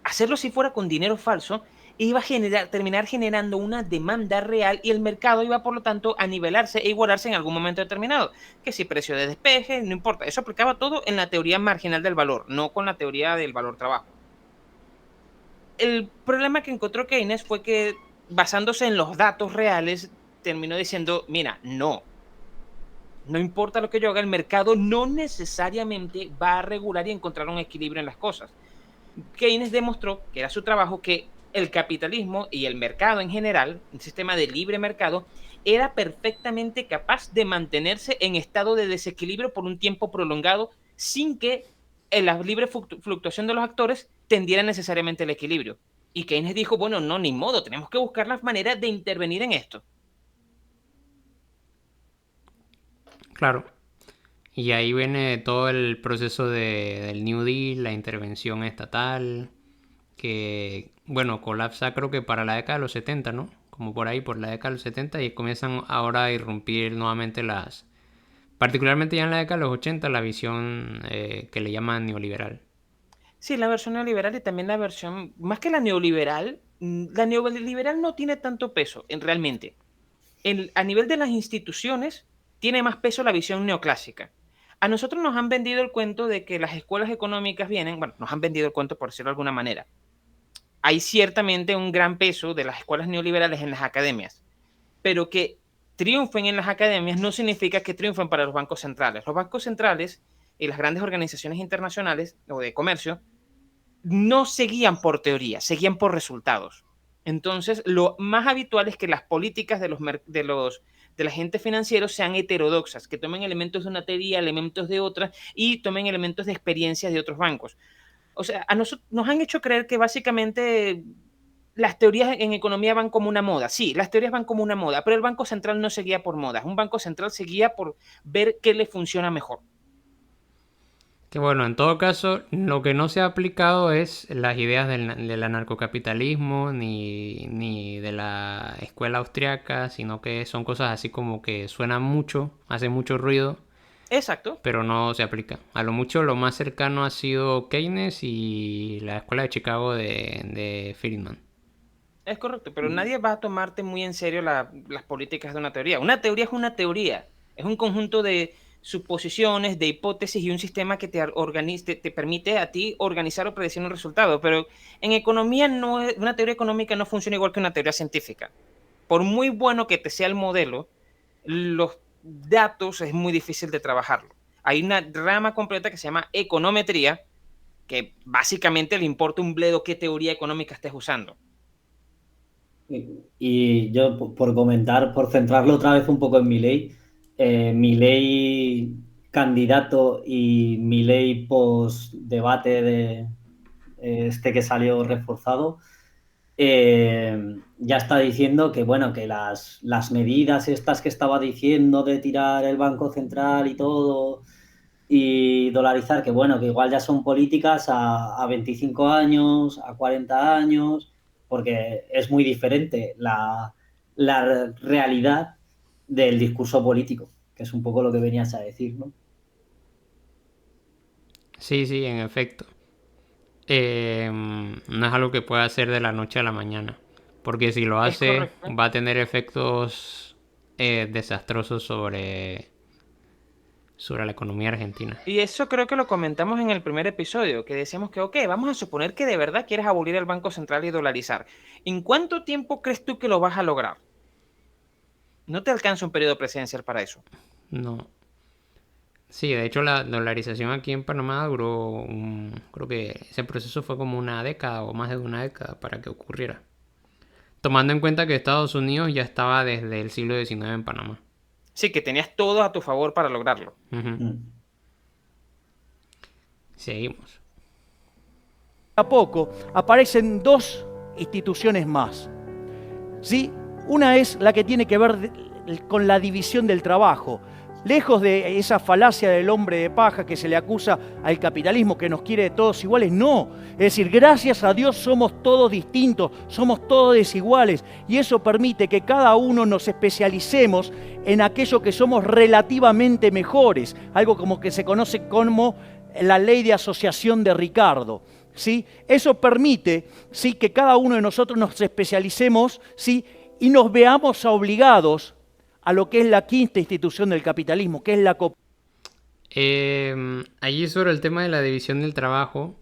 hacerlo si fuera con dinero falso, iba a terminar generando una demanda real y el mercado iba, por lo tanto, a nivelarse e igualarse en algún momento determinado. Que si precio de despeje, no importa. Eso aplicaba todo en la teoría marginal del valor, no con la teoría del valor trabajo. El problema que encontró Keynes fue que, basándose en los datos reales, terminó diciendo, mira, no importa lo que yo haga, el mercado no necesariamente va a regular y encontrar un equilibrio en las cosas. Keynes demostró, que era su trabajo, que el capitalismo y el mercado en general, un sistema de libre mercado, era perfectamente capaz de mantenerse en estado de desequilibrio por un tiempo prolongado sin que la libre fluctuación de los actores tendiera necesariamente el equilibrio. Y Keynes dijo, bueno, no, ni modo, tenemos que buscar las maneras de intervenir en esto. Claro. Y ahí viene todo el proceso del New Deal, la intervención estatal, que, bueno, colapsa creo que para la década de los 70, ¿no? Como por ahí, por la década de los 70, y comienzan ahora a irrumpir nuevamente particularmente ya en la década de los 80, la visión que le llaman neoliberal. Sí, la versión neoliberal y también la versión, más que la neoliberal no tiene tanto peso realmente. A nivel de las instituciones, tiene más peso la visión neoclásica. A nosotros nos han vendido el cuento de que las escuelas económicas nos han vendido el cuento por decirlo de alguna manera. Hay ciertamente un gran peso de las escuelas neoliberales en las academias, pero que triunfen en las academias no significa que triunfen para los bancos centrales. Los bancos centrales y las grandes organizaciones internacionales o de comercio no seguían por teoría, seguían por resultados. Entonces, lo más habitual es que las políticas de los agentes financieros sean heterodoxas, que tomen elementos de una teoría, elementos de otra y tomen elementos de experiencias de otros bancos. O sea, a nosotros nos han hecho creer que básicamente las teorías en economía van como una moda. Sí, las teorías van como una moda, pero el Banco Central no seguía por modas. Un Banco Central seguía por ver qué le funciona mejor. Que bueno, en todo caso, lo que no se ha aplicado es las ideas del anarcocapitalismo ni de la escuela austriaca, sino que son cosas así como que suenan mucho, hacen mucho ruido. Exacto. Pero no se aplica. A lo mucho lo más cercano ha sido Keynes y la escuela de Chicago de Friedman. Es correcto, pero nadie va a tomarte muy en serio las políticas de una teoría. Una teoría es una teoría. Es un conjunto de suposiciones, de hipótesis y un sistema que te permite a ti organizar o predecir un resultado. Pero en economía una teoría económica no funciona igual que una teoría científica. Por muy bueno que te sea el modelo, los datos es muy difícil de trabajarlo. Hay una rama completa que se llama econometría, que básicamente le importa un bledo qué teoría económica estés usando. Y yo, por comentar, por centrarlo otra vez un poco en Milei candidato y Milei post debate de este que salió reforzado, ya está diciendo que, bueno, que las medidas estas que estaba diciendo de tirar el Banco Central y todo y dolarizar, que bueno, que igual ya son políticas a 25 años, a 40 años, porque es muy diferente la realidad del discurso político, que es un poco lo que venías a decir, ¿no? Sí, en efecto. No es algo que pueda hacer de la noche a la mañana. Porque si lo hace, va a tener efectos desastrosos sobre la economía argentina. Y eso creo que lo comentamos en el primer episodio, que decíamos que, ok, vamos a suponer que de verdad quieres abolir el Banco Central y dolarizar. ¿En cuánto tiempo crees tú que lo vas a lograr? No te alcanza un periodo presidencial para eso. No. Sí, de hecho la dolarización aquí en Panamá duró, creo que ese proceso fue como una década o más de una década para que ocurriera. Tomando en cuenta que Estados Unidos ya estaba desde el siglo XIX en Panamá. Sí, que tenías todo a tu favor para lograrlo. Seguimos. A poco aparecen dos instituciones más. ¿Sí? Una es la que tiene que ver con la división del trabajo. Lejos de esa falacia del hombre de paja que se le acusa al capitalismo que nos quiere de todos iguales, no. Es decir, gracias a Dios somos todos distintos, somos todos desiguales y eso permite que cada uno nos especialicemos en aquello que somos relativamente mejores, algo como que se conoce como la ley de asociación de Ricardo. ¿Sí? Eso permite, ¿sí?, que cada uno de nosotros nos especialicemos, ¿sí?, y nos veamos obligados a lo que es la quinta institución del capitalismo, que es la cooperación. Allí sobre el tema de la división del trabajo,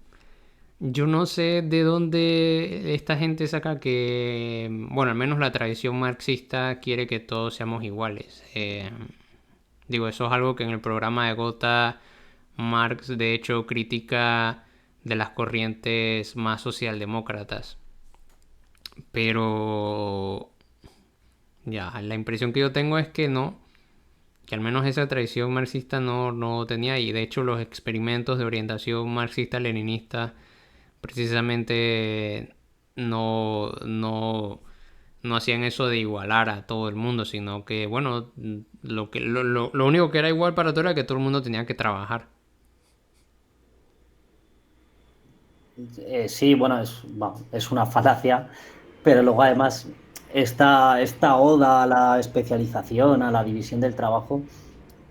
yo no sé de dónde esta gente saca que, bueno, al menos la tradición marxista quiere que todos seamos iguales. Digo, eso es algo que en el programa de Gotha Marx de hecho critica de las corrientes más socialdemócratas. Pero ya, la impresión que yo tengo es que no, que al menos esa tradición marxista no tenía, y de hecho los experimentos de orientación marxista-leninista precisamente no hacían eso de igualar a todo el mundo, sino que, bueno, lo único que era igual para todo era que todo el mundo tenía que trabajar. Sí, bueno, es una falacia, pero luego además esta oda a la especialización, a la división del trabajo,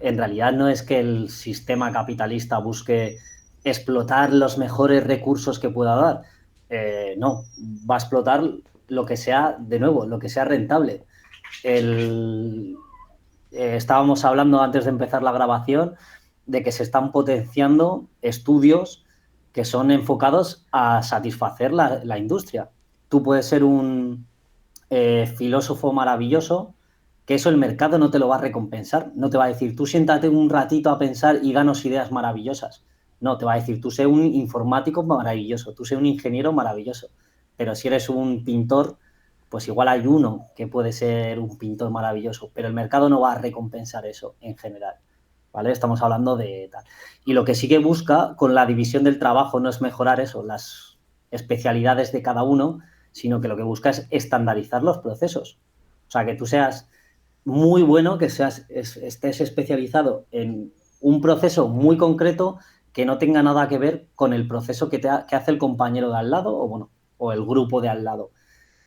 en realidad no es que el sistema capitalista busque explotar los mejores recursos que pueda dar. No, va a explotar lo que sea, de nuevo, lo que sea rentable. Estábamos hablando antes de empezar la grabación de que se están potenciando estudios que son enfocados a satisfacer la industria. Tú puedes ser un filósofo maravilloso, que eso el mercado no te lo va a recompensar. No te va a decir, tú siéntate un ratito a pensar y ganas ideas maravillosas. No, te va a decir, tú sé un informático maravilloso, tú sé un ingeniero maravilloso. Pero si eres un pintor, pues igual hay uno que puede ser un pintor maravilloso, pero el mercado no va a recompensar eso en general. ¿Vale? Estamos hablando de tal. Y lo que sí que busca con la división del trabajo no es mejorar eso, las especialidades de cada uno, sino que lo que busca es estandarizar los procesos. O sea, que tú seas muy bueno, que estés especializado en un proceso muy concreto que no tenga nada que ver con el proceso que hace el compañero de al lado o, bueno, o el grupo de al lado.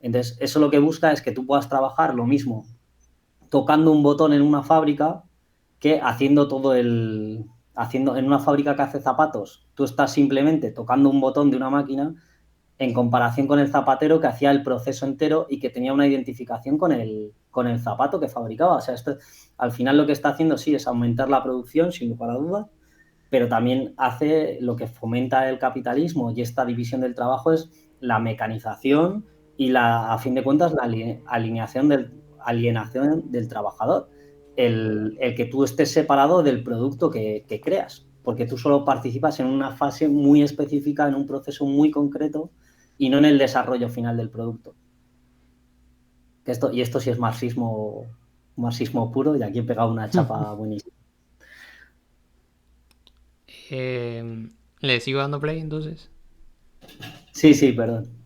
Entonces, eso lo que busca es que tú puedas trabajar lo mismo tocando un botón en una fábrica que haciendo en una fábrica que hace zapatos, tú estás simplemente tocando un botón de una máquina en comparación con el zapatero que hacía el proceso entero y que tenía una identificación con el zapato que fabricaba. O sea, esto al final lo que está haciendo sí es aumentar la producción, sin lugar a dudas, pero también hace lo que fomenta el capitalismo y esta división del trabajo es la mecanización y a fin de cuentas, la alienación del trabajador. El que tú estés separado del producto que creas, porque tú solo participas en una fase muy específica, en un proceso muy concreto y no en el desarrollo final del producto. Esto sí es marxismo puro, y aquí he pegado una chapa buenísima. ¿Le sigo dando play entonces? Sí, perdón.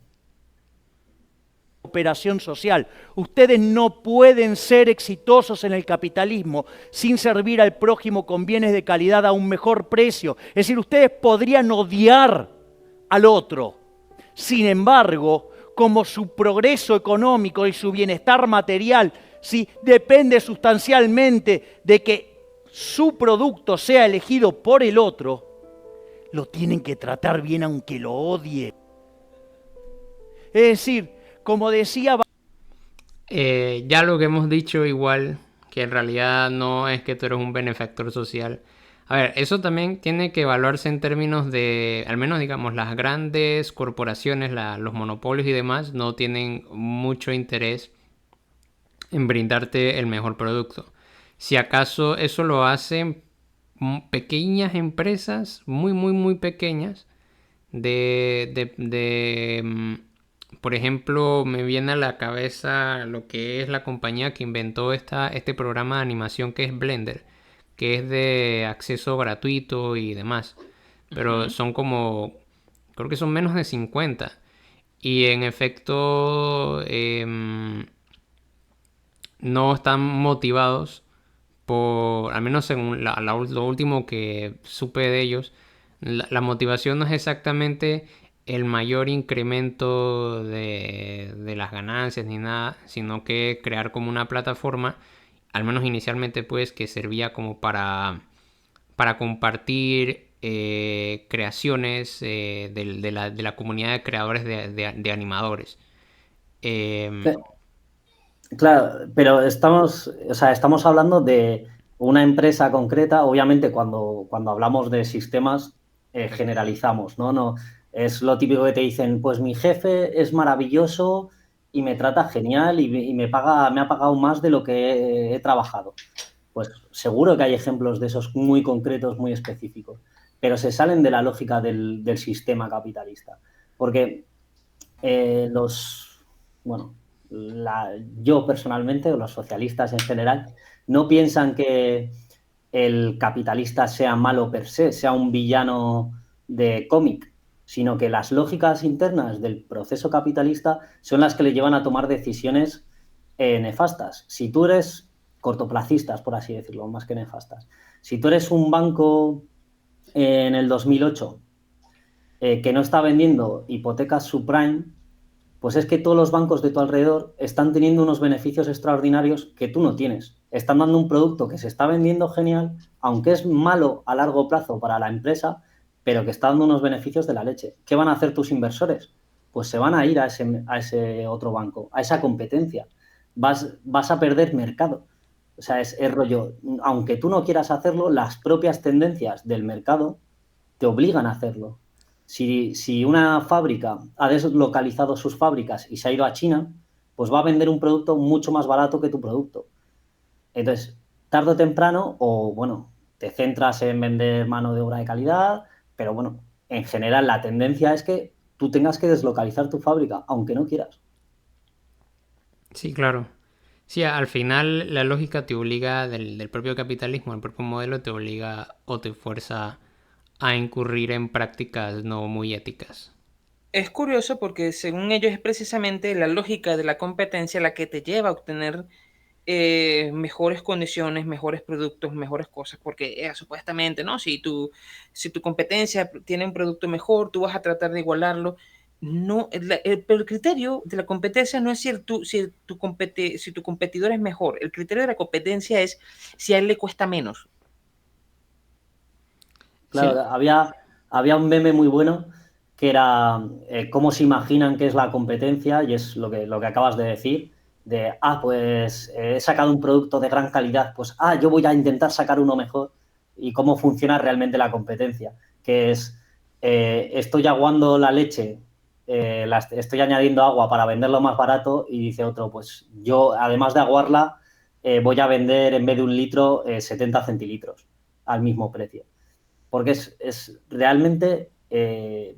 Operación social. Ustedes no pueden ser exitosos en el capitalismo sin servir al prójimo con bienes de calidad a un mejor precio. Es decir, ustedes podrían odiar al otro. Sin embargo, como su progreso económico y su bienestar material ¿sí?, depende sustancialmente de que su producto sea elegido por el otro, lo tienen que tratar bien aunque lo odie. Es decir, como decía... Ya lo que hemos dicho igual, que en realidad no es que tú eres un benefactor social. A ver, eso también tiene que evaluarse en términos de, al menos digamos, las grandes corporaciones, los monopolios y demás, no tienen mucho interés en brindarte el mejor producto. Si acaso eso lo hacen pequeñas empresas, muy pequeñas, por ejemplo, me viene a la cabeza lo que es la compañía que inventó este programa de animación que es Blender, que es de acceso gratuito y demás. Pero son como, creo que son menos de 50. Y en efecto, no están motivados por, al menos según lo último que supe de ellos, la motivación no es exactamente el mayor incremento de las ganancias ni nada, sino que crear como una plataforma, al menos inicialmente pues, que servía como para compartir creaciones de la comunidad de creadores de animadores. Claro, pero estamos hablando de una empresa concreta. Obviamente, cuando hablamos de sistemas, generalizamos, ¿no? No, es lo típico que te dicen, pues mi jefe es maravilloso y me trata genial y me ha pagado más de lo que he trabajado. Pues seguro que hay ejemplos de esos muy concretos, muy específicos, pero se salen de la lógica del sistema capitalista. Porque bueno, yo personalmente, o los socialistas en general, no piensan que el capitalista sea malo per se, sea un villano de cómic, sino que las lógicas internas del proceso capitalista son las que le llevan a tomar decisiones nefastas. Si tú eres cortoplacistas, por así decirlo, más que nefastas. Si tú eres un banco en el 2008 que no está vendiendo hipotecas subprime, pues es que todos los bancos de tu alrededor están teniendo unos beneficios extraordinarios que tú no tienes. Están dando un producto que se está vendiendo genial, aunque es malo a largo plazo para la empresa, pero que está dando unos beneficios de la leche. ¿Qué van a hacer tus inversores? Pues se van a ir a ese otro banco, a esa competencia. Vas a perder mercado. O sea, es rollo, aunque tú no quieras hacerlo, las propias tendencias del mercado te obligan a hacerlo. Si una fábrica ha deslocalizado sus fábricas y se ha ido a China, pues va a vender un producto mucho más barato que tu producto. Entonces, tarde o temprano, o bueno, te centras en vender mano de obra de calidad, pero bueno, en general la tendencia es que tú tengas que deslocalizar tu fábrica, aunque no quieras. Sí, claro. Sí, al final la lógica te obliga del propio capitalismo, el propio modelo te obliga o te fuerza a incurrir en prácticas no muy éticas. Es curioso porque según ellos es precisamente la lógica de la competencia la que te lleva a obtener mejores condiciones, mejores productos, mejores cosas, porque supuestamente, ¿no? Si tu competencia tiene un producto mejor, tú vas a tratar de igualarlo. No, pero el criterio de la competencia no es si tu competidor es mejor. El criterio de la competencia es si a él le cuesta menos. Claro, Sí, había un meme muy bueno que era cómo se imaginan que es la competencia, y es lo que acabas de decir, de, pues he sacado un producto de gran calidad, pues, yo voy a intentar sacar uno mejor, y cómo funciona realmente la competencia, que es, estoy aguando la leche, estoy añadiendo agua para venderlo más barato, y dice otro, pues yo, además de aguarla, voy a vender en vez de 1 litro, 70 centilitros al mismo precio. Porque es realmente el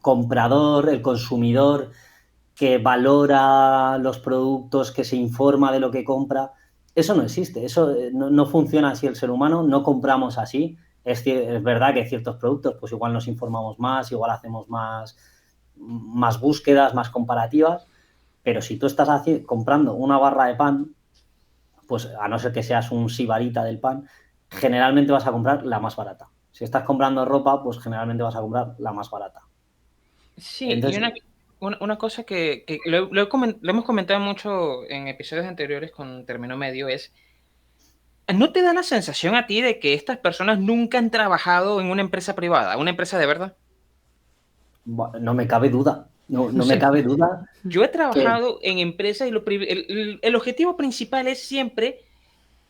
comprador, el consumidor que valora los productos, que se informa de lo que compra. Eso no existe, eso no funciona así el ser humano, no compramos así. Es verdad que ciertos productos, pues igual nos informamos más, igual hacemos más búsquedas, más comparativas, pero si tú estás comprando una barra de pan, pues a no ser que seas un sibarita del pan, generalmente vas a comprar la más barata. Si estás comprando ropa, pues generalmente vas a comprar la más barata. Sí, y Entonces, una cosa que lo hemos comentado mucho en episodios anteriores con término medio es, ¿no te da la sensación a ti de que estas personas nunca han trabajado en una empresa privada, una empresa de verdad? no me cabe duda, O no me sea, cabe duda yo he que, trabajado en empresas y el objetivo principal es siempre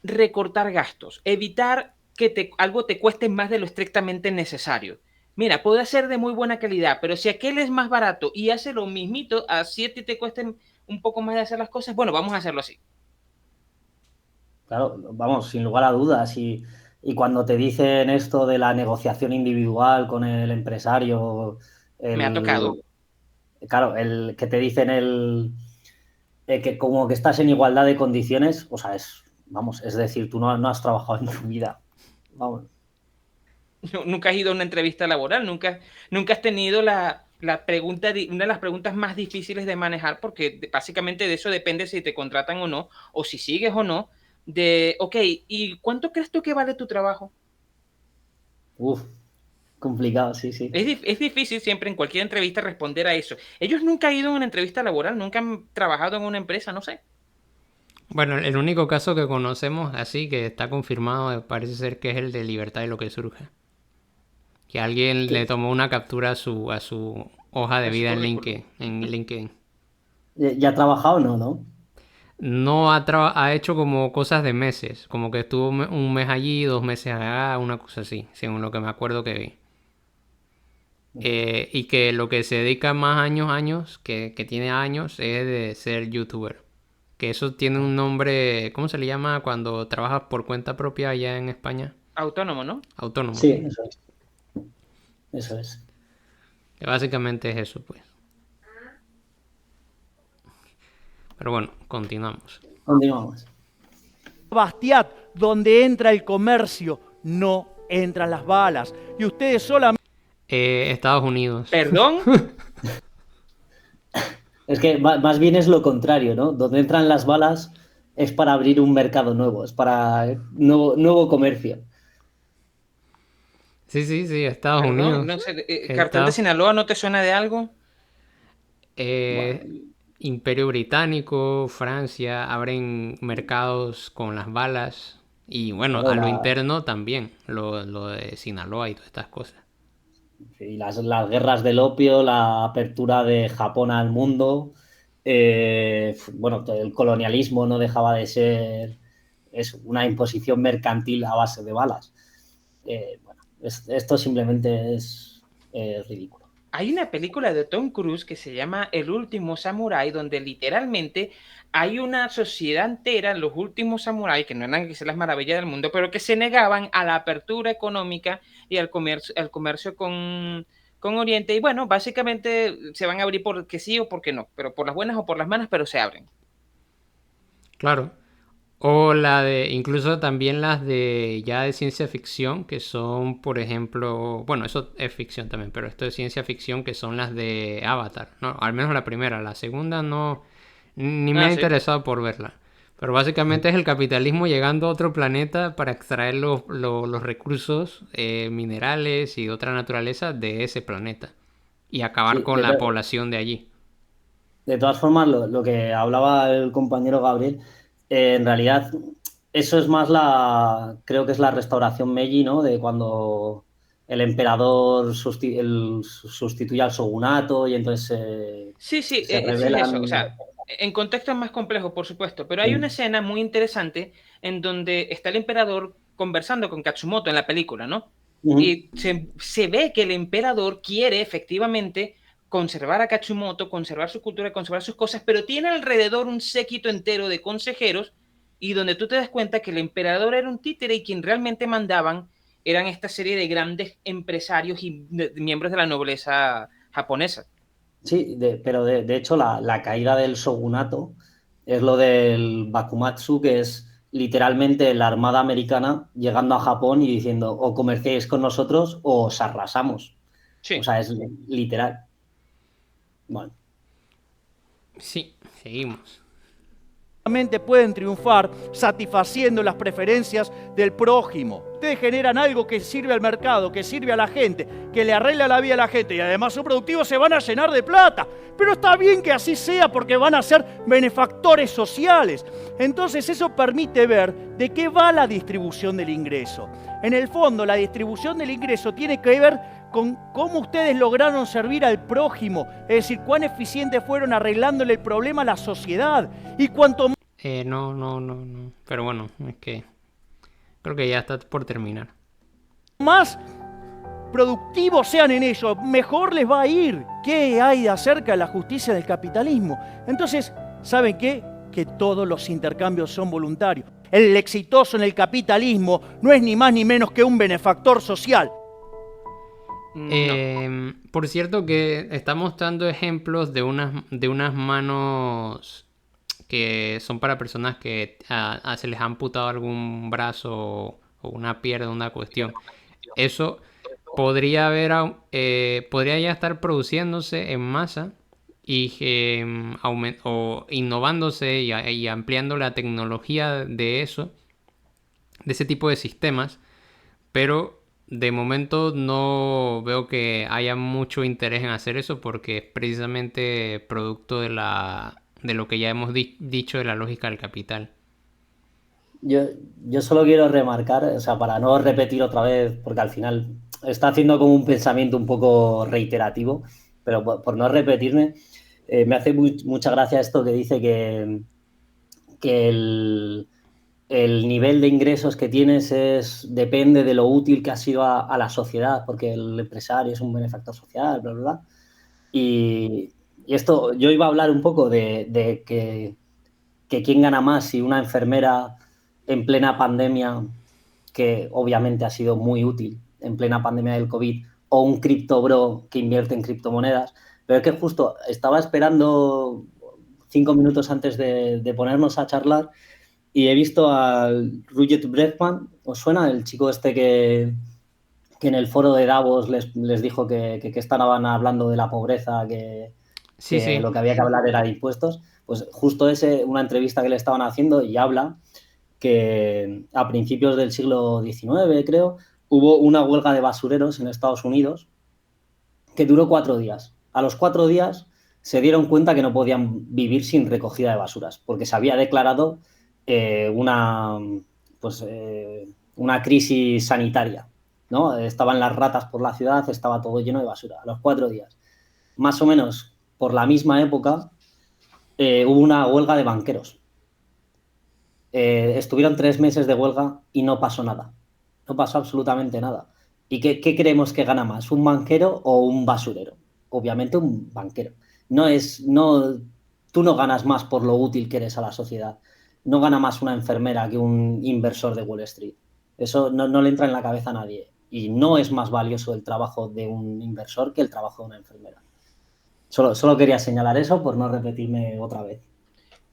recortar gastos, evitar que algo te cueste más de lo estrictamente necesario. Mira, puede ser de muy buena calidad, pero si aquel es más barato y hace lo mismito, así a ti te cuesten un poco más de hacer las cosas, bueno, vamos a hacerlo así. claro, vamos, sin lugar a dudas, y cuando te dicen esto de la negociación individual con el empresario, Me ha tocado. claro, el que te dicen que como que estás en igualdad de condiciones, o sea, es decir, tú no has trabajado en tu vida. Vamos. Nunca has ido a una entrevista laboral, nunca has tenido la pregunta, una de las preguntas más difíciles de manejar, porque básicamente de eso depende si te contratan o no, o si sigues o no, de, ok, ¿y cuánto crees tú que vale tu trabajo? Uf, complicado, sí, sí. Es difícil siempre en cualquier entrevista responder a eso. Ellos nunca han ido a una entrevista laboral, nunca han trabajado en una empresa, no sé. Bueno, el único caso que conocemos así que está confirmado parece ser que es el de Libertad y lo que surge. Que alguien le Que tomó una captura a su hoja de A su vida en currículum. LinkedIn. ya ha trabajado, no, ¿no? No ha hecho como cosas de meses, como que estuvo un mes allí, 2 meses allá, una cosa así, según lo que me acuerdo que vi. Y que lo que se dedica más años, que tiene años, es de ser youtuber. Que eso tiene un nombre, ¿cómo se le llama cuando trabajas por cuenta propia allá en España? Autónomo, ¿no? Autónomo, Sí, sí. eso es. Eso es. Que básicamente es eso, pues. Pero bueno, continuamos. Continuamos. Bastiat, donde entra el comercio, no entran las balas. Y ustedes solamente Estados Unidos. Perdón, Es que más bien es lo contrario, ¿no? Donde entran las balas es para abrir un mercado nuevo, es para nuevo comercio. Sí, Estados perdón, Unidos. no sé, ¿Cartel de Estados, Sinaloa no te suena de algo? Bueno, Imperio Británico, Francia, abren mercados con las balas. Y bueno, claro, a lo interno también, lo de Sinaloa y todas estas cosas. y las guerras del opio, la apertura de Japón al mundo, bueno, el colonialismo no dejaba de ser una imposición mercantil a base de balas. Bueno, esto simplemente es ridículo. Hay una película de Tom Cruise que se llama El último samurái, donde literalmente hay una sociedad entera, los últimos samuráis, que no eran que sean las maravillas del mundo, pero que se negaban a la apertura económica y al comercio con Oriente. Y bueno, básicamente se van a abrir porque sí o porque no, pero por las buenas o por las malas, pero se abren. Claro. O incluso también las de ya de ciencia ficción, que son, por ejemplo, bueno, eso es ficción también, pero esto es ciencia ficción, que son las de Avatar, ¿no? Al menos la primera, la segunda no, ni me Ah, ha sí. interesado por verla. Pero básicamente es el capitalismo llegando a otro planeta para extraer los recursos minerales y de otra naturaleza de ese planeta y acabar Sí, con la población de allí. de todas formas, lo que hablaba el compañero Gabriel, en realidad eso es más creo que es la restauración Meiji, ¿no? De cuando el emperador sustituye al shogunato y entonces Sí, sí, se sí es eso. O rebelan. sea, en contexto es más complejo, por supuesto, pero hay una Sí, escena muy interesante en donde está el emperador conversando con Katsumoto en la película, ¿no? ujú, Y se ve que el emperador quiere efectivamente conservar a Katsumoto, conservar su cultura, conservar sus cosas, pero tiene alrededor un séquito entero de consejeros y donde tú te das cuenta que el emperador era un títere y quien realmente mandaban eran esta serie de grandes empresarios y miembros de la nobleza japonesa. sí, pero de hecho la caída del shogunato es lo del Bakumatsu, que es literalmente la armada americana llegando a Japón y diciendo o comerciáis con nosotros o os arrasamos. O Sí. sea, es literal. Bueno, Sí, seguimos. pueden triunfar satisfaciendo las preferencias del prójimo. Ustedes generan algo que sirve al mercado, que sirve a la gente, que le arregla la vida a la gente y además son productivos, se van a llenar de plata. Pero está bien que así sea porque van a ser benefactores sociales. Entonces eso permite ver de qué va la distribución del ingreso. En el fondo, la distribución del ingreso tiene que ver con cómo ustedes lograron servir al prójimo, es decir, cuán eficientes fueron arreglándole el problema a la sociedad. Y cuanto No. Pero bueno, es que creo que ya está por terminar. más productivos sean en ello, mejor les va a ir. ¿Qué hay acerca de la justicia del capitalismo? Entonces, ¿saben qué? Que todos los intercambios son voluntarios. El exitoso en el capitalismo no es ni más ni menos que un benefactor social. No. Por cierto que está mostrando ejemplos de unas manos que son para personas que se les ha amputado algún brazo o una pierna, una cuestión. Eso podría ya estar produciéndose en masa y o innovándose y ampliando la tecnología de eso, de ese tipo de sistemas, pero de momento no veo que haya mucho interés en hacer eso porque es precisamente producto de lo que ya hemos dicho de la lógica del capital. Yo, yo solo quiero remarcar, o sea, para no repetir otra vez, porque al final está haciendo como un pensamiento un poco reiterativo, pero por no repetirme, me hace mucha gracia esto que dice que el nivel de ingresos que tienes depende de lo útil que has sido a la sociedad, porque el empresario es un benefactor social, bla, bla, bla. Y, y esto, yo iba a hablar un poco de que quién gana más, si una enfermera en plena pandemia, que obviamente ha sido muy útil en plena pandemia del COVID, o un criptobro que invierte en criptomonedas. Pero es que justo estaba esperando 5 minutos antes de ponernos a charlar y he visto al Rupert Bregman. ¿Os suena? El chico este que en el foro de Davos les dijo que estaban hablando de la pobreza, Sí, que sí. lo que había que hablar era de impuestos. Pues justo una entrevista que le estaban haciendo y habla que a principios del siglo XIX, creo, hubo una huelga de basureros en Estados Unidos que duró 4 días. A los 4 días se dieron cuenta que no podían vivir sin recogida de basuras, porque se había declarado eh, una, pues, una crisis sanitaria, ¿no? Estaban las ratas por la ciudad, estaba todo lleno de basura. A los 4 días. Más o menos por la misma época hubo una huelga de banqueros. Estuvieron 3 meses de huelga y no pasó nada. No pasó absolutamente nada. ¿Y qué creemos que gana más? ¿Un banquero o un basurero? Obviamente un banquero. No, tú no ganas más por lo útil que eres a la sociedad. No gana más una enfermera que un inversor de Wall Street. Eso no le entra en la cabeza a nadie. Y no es más valioso el trabajo de un inversor que el trabajo de una enfermera. Solo quería señalar eso por no repetirme otra vez.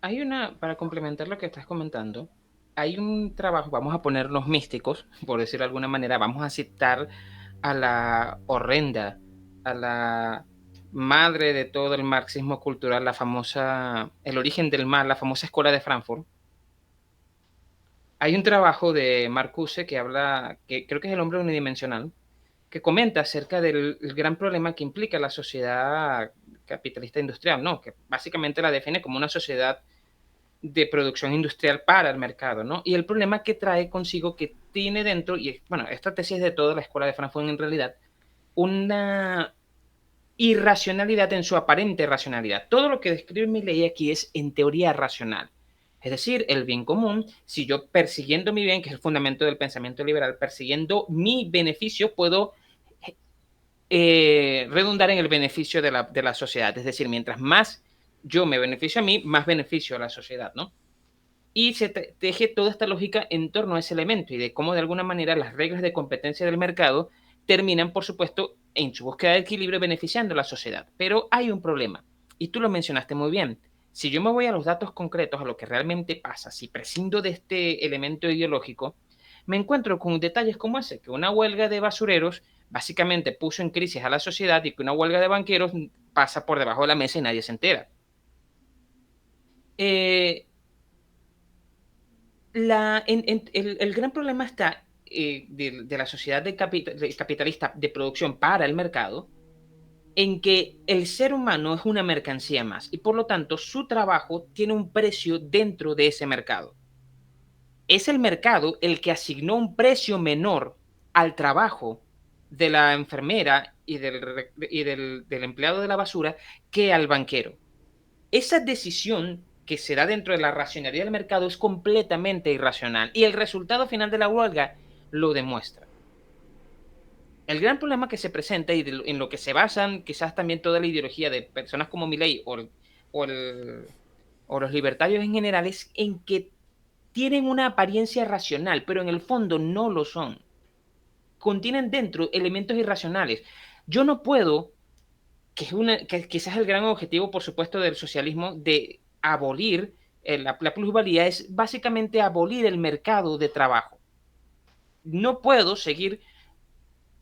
Hay para complementar lo que estás comentando, hay un trabajo, vamos a ponernos místicos, por decirlo de alguna manera, vamos a citar a la horrenda, a la madre de todo el marxismo cultural, la famosa, el origen del mal, la famosa escuela de Frankfurt. Hay un trabajo de Marcuse que habla, que creo que es el hombre unidimensional, que comenta acerca del gran problema que implica la sociedad capitalista industrial, ¿no? Que básicamente la define como una sociedad de producción industrial para el mercado, ¿no? Y el problema que trae consigo que tiene dentro, y bueno, esta tesis de toda la escuela de Frankfurt en realidad, una irracionalidad en su aparente racionalidad. Todo lo que describe mi ley aquí es en teoría racional. Es decir, el bien común, si yo persiguiendo mi bien, que es el fundamento del pensamiento liberal, persiguiendo mi beneficio, puedo redundar en el beneficio de la sociedad. Es decir, mientras más yo me beneficio a mí, más beneficio a la sociedad, ¿no? Y se teje toda esta lógica en torno a ese elemento y de cómo de alguna manera las reglas de competencia del mercado terminan, por supuesto, en su búsqueda de equilibrio beneficiando a la sociedad. Pero hay un problema, y tú lo mencionaste muy bien. Si yo me voy a los datos concretos, a lo que realmente pasa, si prescindo de este elemento ideológico, me encuentro con detalles como ese, que una huelga de basureros básicamente puso en crisis a la sociedad y que una huelga de banqueros pasa por debajo de la mesa y nadie se entera. Eh, el gran problema está de la sociedad de capitalista de producción para el mercado, en que el ser humano es una mercancía más y por lo tanto su trabajo tiene un precio dentro de ese mercado. Es el mercado el que asignó un precio menor al trabajo de la enfermera del empleado de la basura que al banquero. Esa decisión que se da dentro de la racionalidad del mercado es completamente irracional y el resultado final de la huelga lo demuestra. El gran problema que se presenta y en lo que se basan quizás también toda la ideología de personas como Milley o, el, o los libertarios en general es en que tienen una apariencia racional, pero en el fondo no lo son. Contienen dentro elementos irracionales. Yo no puedo, que quizás el gran objetivo, por supuesto, del socialismo, de abolir la plusvalía, es básicamente abolir el mercado de trabajo. No puedo seguir,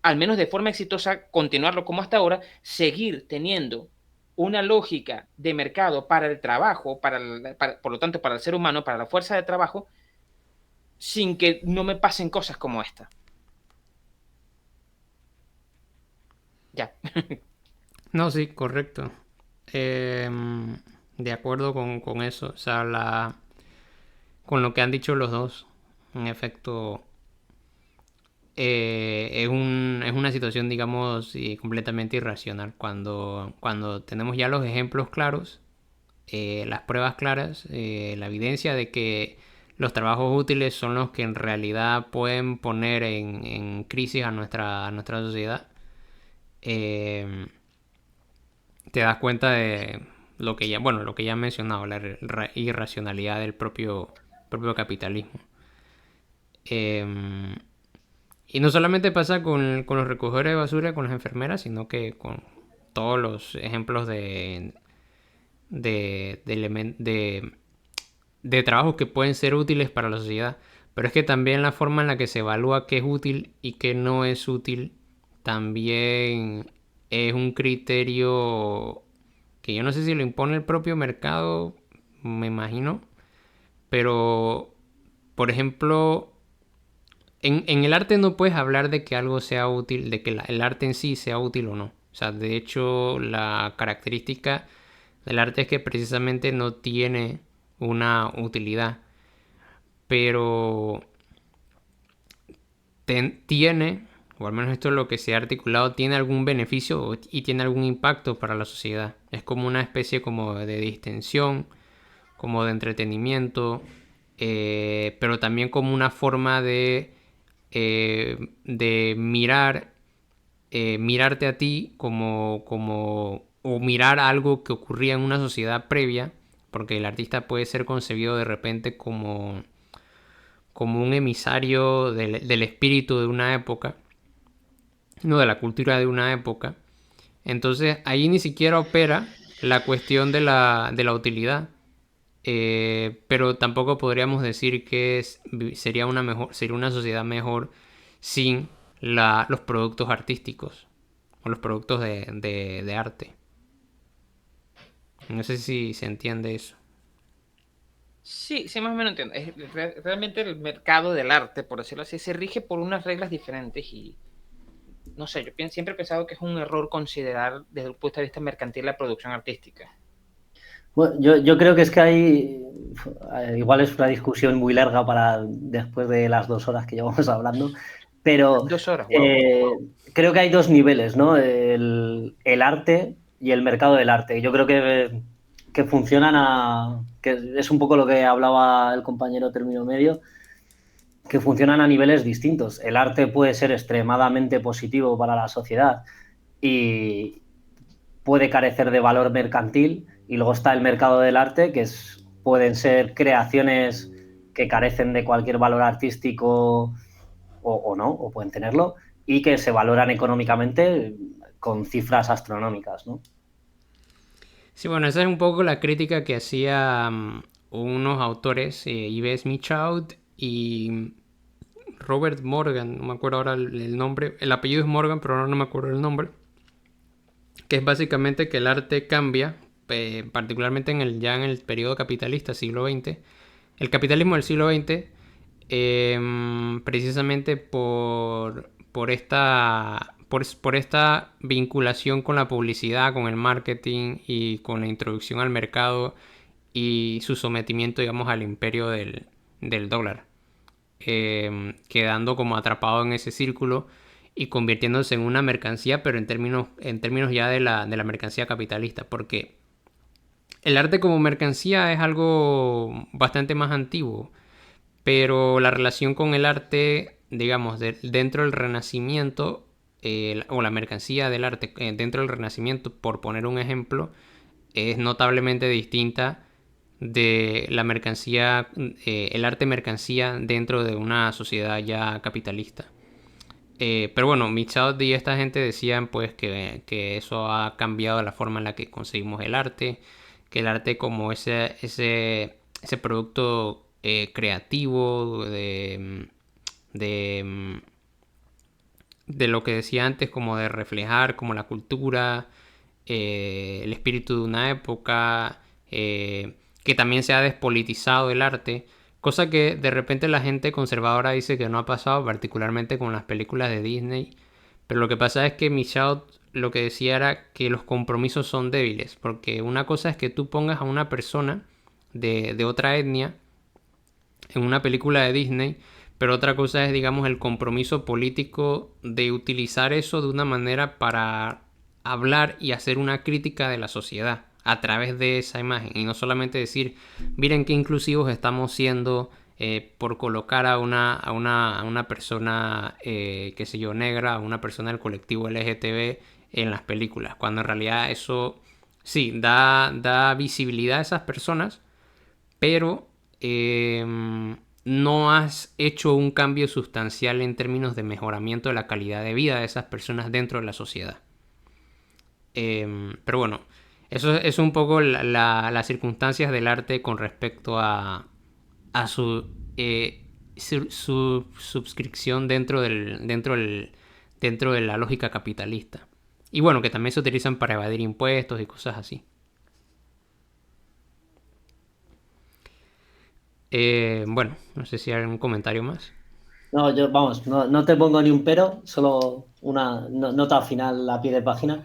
al menos de forma exitosa, continuarlo como hasta ahora, seguir teniendo una lógica de mercado para el trabajo, por lo tanto, para el ser humano, para la fuerza de trabajo, sin que no me pasen cosas como esta. Ya. No, sí, correcto. De acuerdo con eso. O sea, con lo que han dicho los dos. En efecto, es una situación, digamos, completamente irracional. Cuando tenemos ya los ejemplos claros, las pruebas claras, la evidencia de que los trabajos útiles son los que en realidad pueden poner en crisis a nuestra sociedad, te das cuenta de lo que ya he mencionado, la irracionalidad del propio capitalismo. Y no solamente pasa con los recogedores de basura, con las enfermeras, sino que con todos los ejemplos de trabajos que pueden ser útiles para la sociedad. Pero es que también la forma en la que se evalúa qué es útil y qué no es útil también es un criterio que yo no sé si lo impone el propio mercado, me imagino. Pero, por ejemplo, en el arte no puedes hablar de que algo sea útil, de que el arte en sí sea útil o no. O sea, de hecho, la característica del arte es que precisamente no tiene una utilidad, pero tiene, o al menos esto es lo que se ha articulado, tiene algún beneficio y tiene algún impacto para la sociedad. Es como una especie como de distensión, como de entretenimiento, pero también como una forma de mirarte a ti o mirar algo que ocurría en una sociedad previa, porque el artista puede ser concebido de repente como un emisario del espíritu de una época, no de la cultura de una época. Entonces ahí ni siquiera opera la cuestión de la utilidad, pero tampoco podríamos decir que sería una sociedad mejor sin los productos artísticos o los productos de arte. No sé si se entiende eso. Sí, sí, más o menos entiendo. Realmente el mercado del arte, por decirlo así, se rige por unas reglas diferentes y no sé, siempre he pensado que es un error considerar desde el punto de vista mercantil la producción artística. Bueno, yo creo que es que igual es una discusión muy larga para después de las 2 horas que llevamos hablando, pero 2 horas, wow. creo que hay 2 niveles, ¿no? El arte y el mercado del arte. Yo creo que funcionan que es un poco lo que hablaba el compañero Término Medio, que funcionan a niveles distintos. El arte puede ser extremadamente positivo para la sociedad y puede carecer de valor mercantil, y luego está el mercado del arte, pueden ser creaciones que carecen de cualquier valor artístico o no, o pueden tenerlo, y que se valoran económicamente con cifras astronómicas, ¿no? Sí, bueno, esa es un poco la crítica que hacía unos autores, Yves Michaud y Robert Morgan, no me acuerdo ahora el nombre, el apellido es Morgan, pero ahora no me acuerdo el nombre, que es básicamente que el arte cambia, particularmente ya en el periodo capitalista, siglo XX, el capitalismo del siglo XX, precisamente por esta vinculación con la publicidad, con el marketing y con la introducción al mercado y su sometimiento, digamos, al imperio del dólar, quedando como atrapado en ese círculo y convirtiéndose en una mercancía, pero en términos ya de la mercancía capitalista, porque el arte como mercancía es algo bastante más antiguo, pero la relación con el arte, digamos, dentro del Renacimiento, o la mercancía del arte dentro del Renacimiento, por poner un ejemplo, es notablemente distinta de la mercancía, el arte mercancía dentro de una sociedad ya capitalista. Pero bueno, Michaud y esta gente decían pues que eso ha cambiado la forma en la que conseguimos el arte, que el arte como ese producto creativo de, de lo que decía antes, como de reflejar como la cultura, el espíritu de una época, que también se ha despolitizado el arte, cosa que de repente la gente conservadora dice que no ha pasado, particularmente con las películas de Disney. Pero lo que pasa es que Michaud lo que decía era que los compromisos son débiles, porque una cosa es que tú pongas a una persona de otra etnia en una película de Disney, pero otra cosa es, digamos, el compromiso político de utilizar eso de una manera para hablar y hacer una crítica de la sociedad a través de esa imagen, y no solamente decir, miren qué inclusivos estamos siendo por colocar a una persona, qué sé yo, negra, a una persona del colectivo LGTB en las películas, cuando en realidad eso sí da visibilidad a esas personas, pero no has hecho un cambio sustancial en términos de mejoramiento de la calidad de vida de esas personas dentro de la sociedad. Pero bueno, eso es un poco las circunstancias del arte con respecto a su subscripción dentro de la lógica capitalista. Y bueno, que también se utilizan para evadir impuestos y cosas así. Bueno, no sé si hay algún comentario más. No, yo, vamos, no te pongo ni un pero, solo una nota final a pie de página.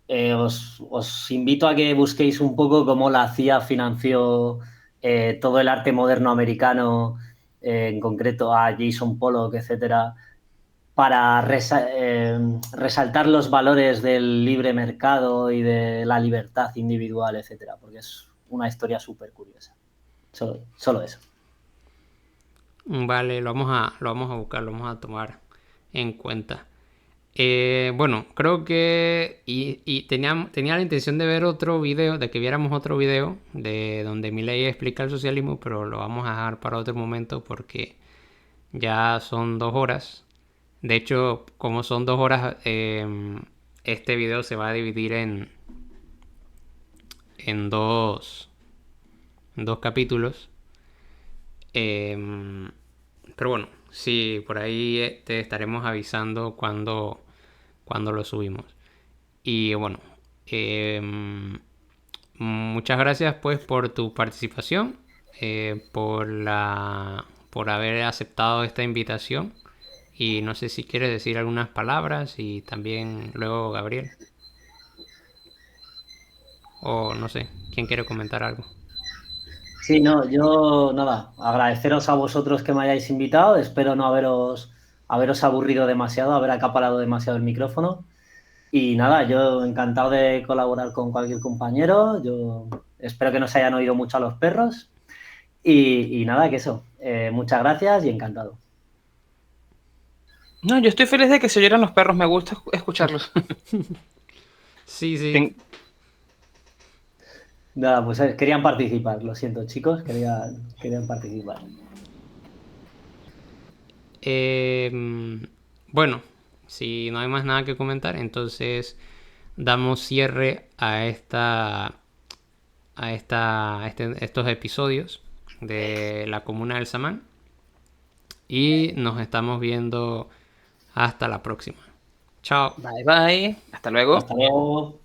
Os invito a que busquéis un poco cómo la CIA financió todo el arte moderno americano, en concreto a Jason Pollock, etcétera, para resaltar los valores del libre mercado y de la libertad individual, etcétera, porque es una historia súper curiosa. Solo eso. Vale, lo vamos a buscar, lo vamos a tomar en cuenta. Bueno, creo que y tenía la intención de ver otro video, de que viéramos otro video de donde Milei explica el socialismo, pero lo vamos a dejar para otro momento porque ya son 2 horas. De hecho, como son 2 horas, este video se va a dividir en dos capítulos. Pero bueno, sí, por ahí te estaremos avisando cuando lo subimos. Y bueno, muchas gracias pues por tu participación, por haber aceptado esta invitación. Y no sé si quieres decir algunas palabras y también luego Gabriel. O no sé, ¿quién quiere comentar algo? Sí, no, yo nada, agradeceros a vosotros que me hayáis invitado, espero no haberos aburrido demasiado, haber acaparado demasiado el micrófono y nada, yo encantado de colaborar con cualquier compañero, yo espero que no se hayan oído mucho a los perros y nada, que eso, muchas gracias y encantado. No, yo estoy feliz de que se oyeran los perros, me gusta escucharlos. Sí, sí. Nada, pues querían participar, lo siento chicos, querían participar. Bueno, si no hay más nada que comentar, entonces damos cierre a estos episodios de la Comuna del Samán y nos estamos viendo hasta la próxima. Chao. Bye bye, hasta luego. Hasta luego.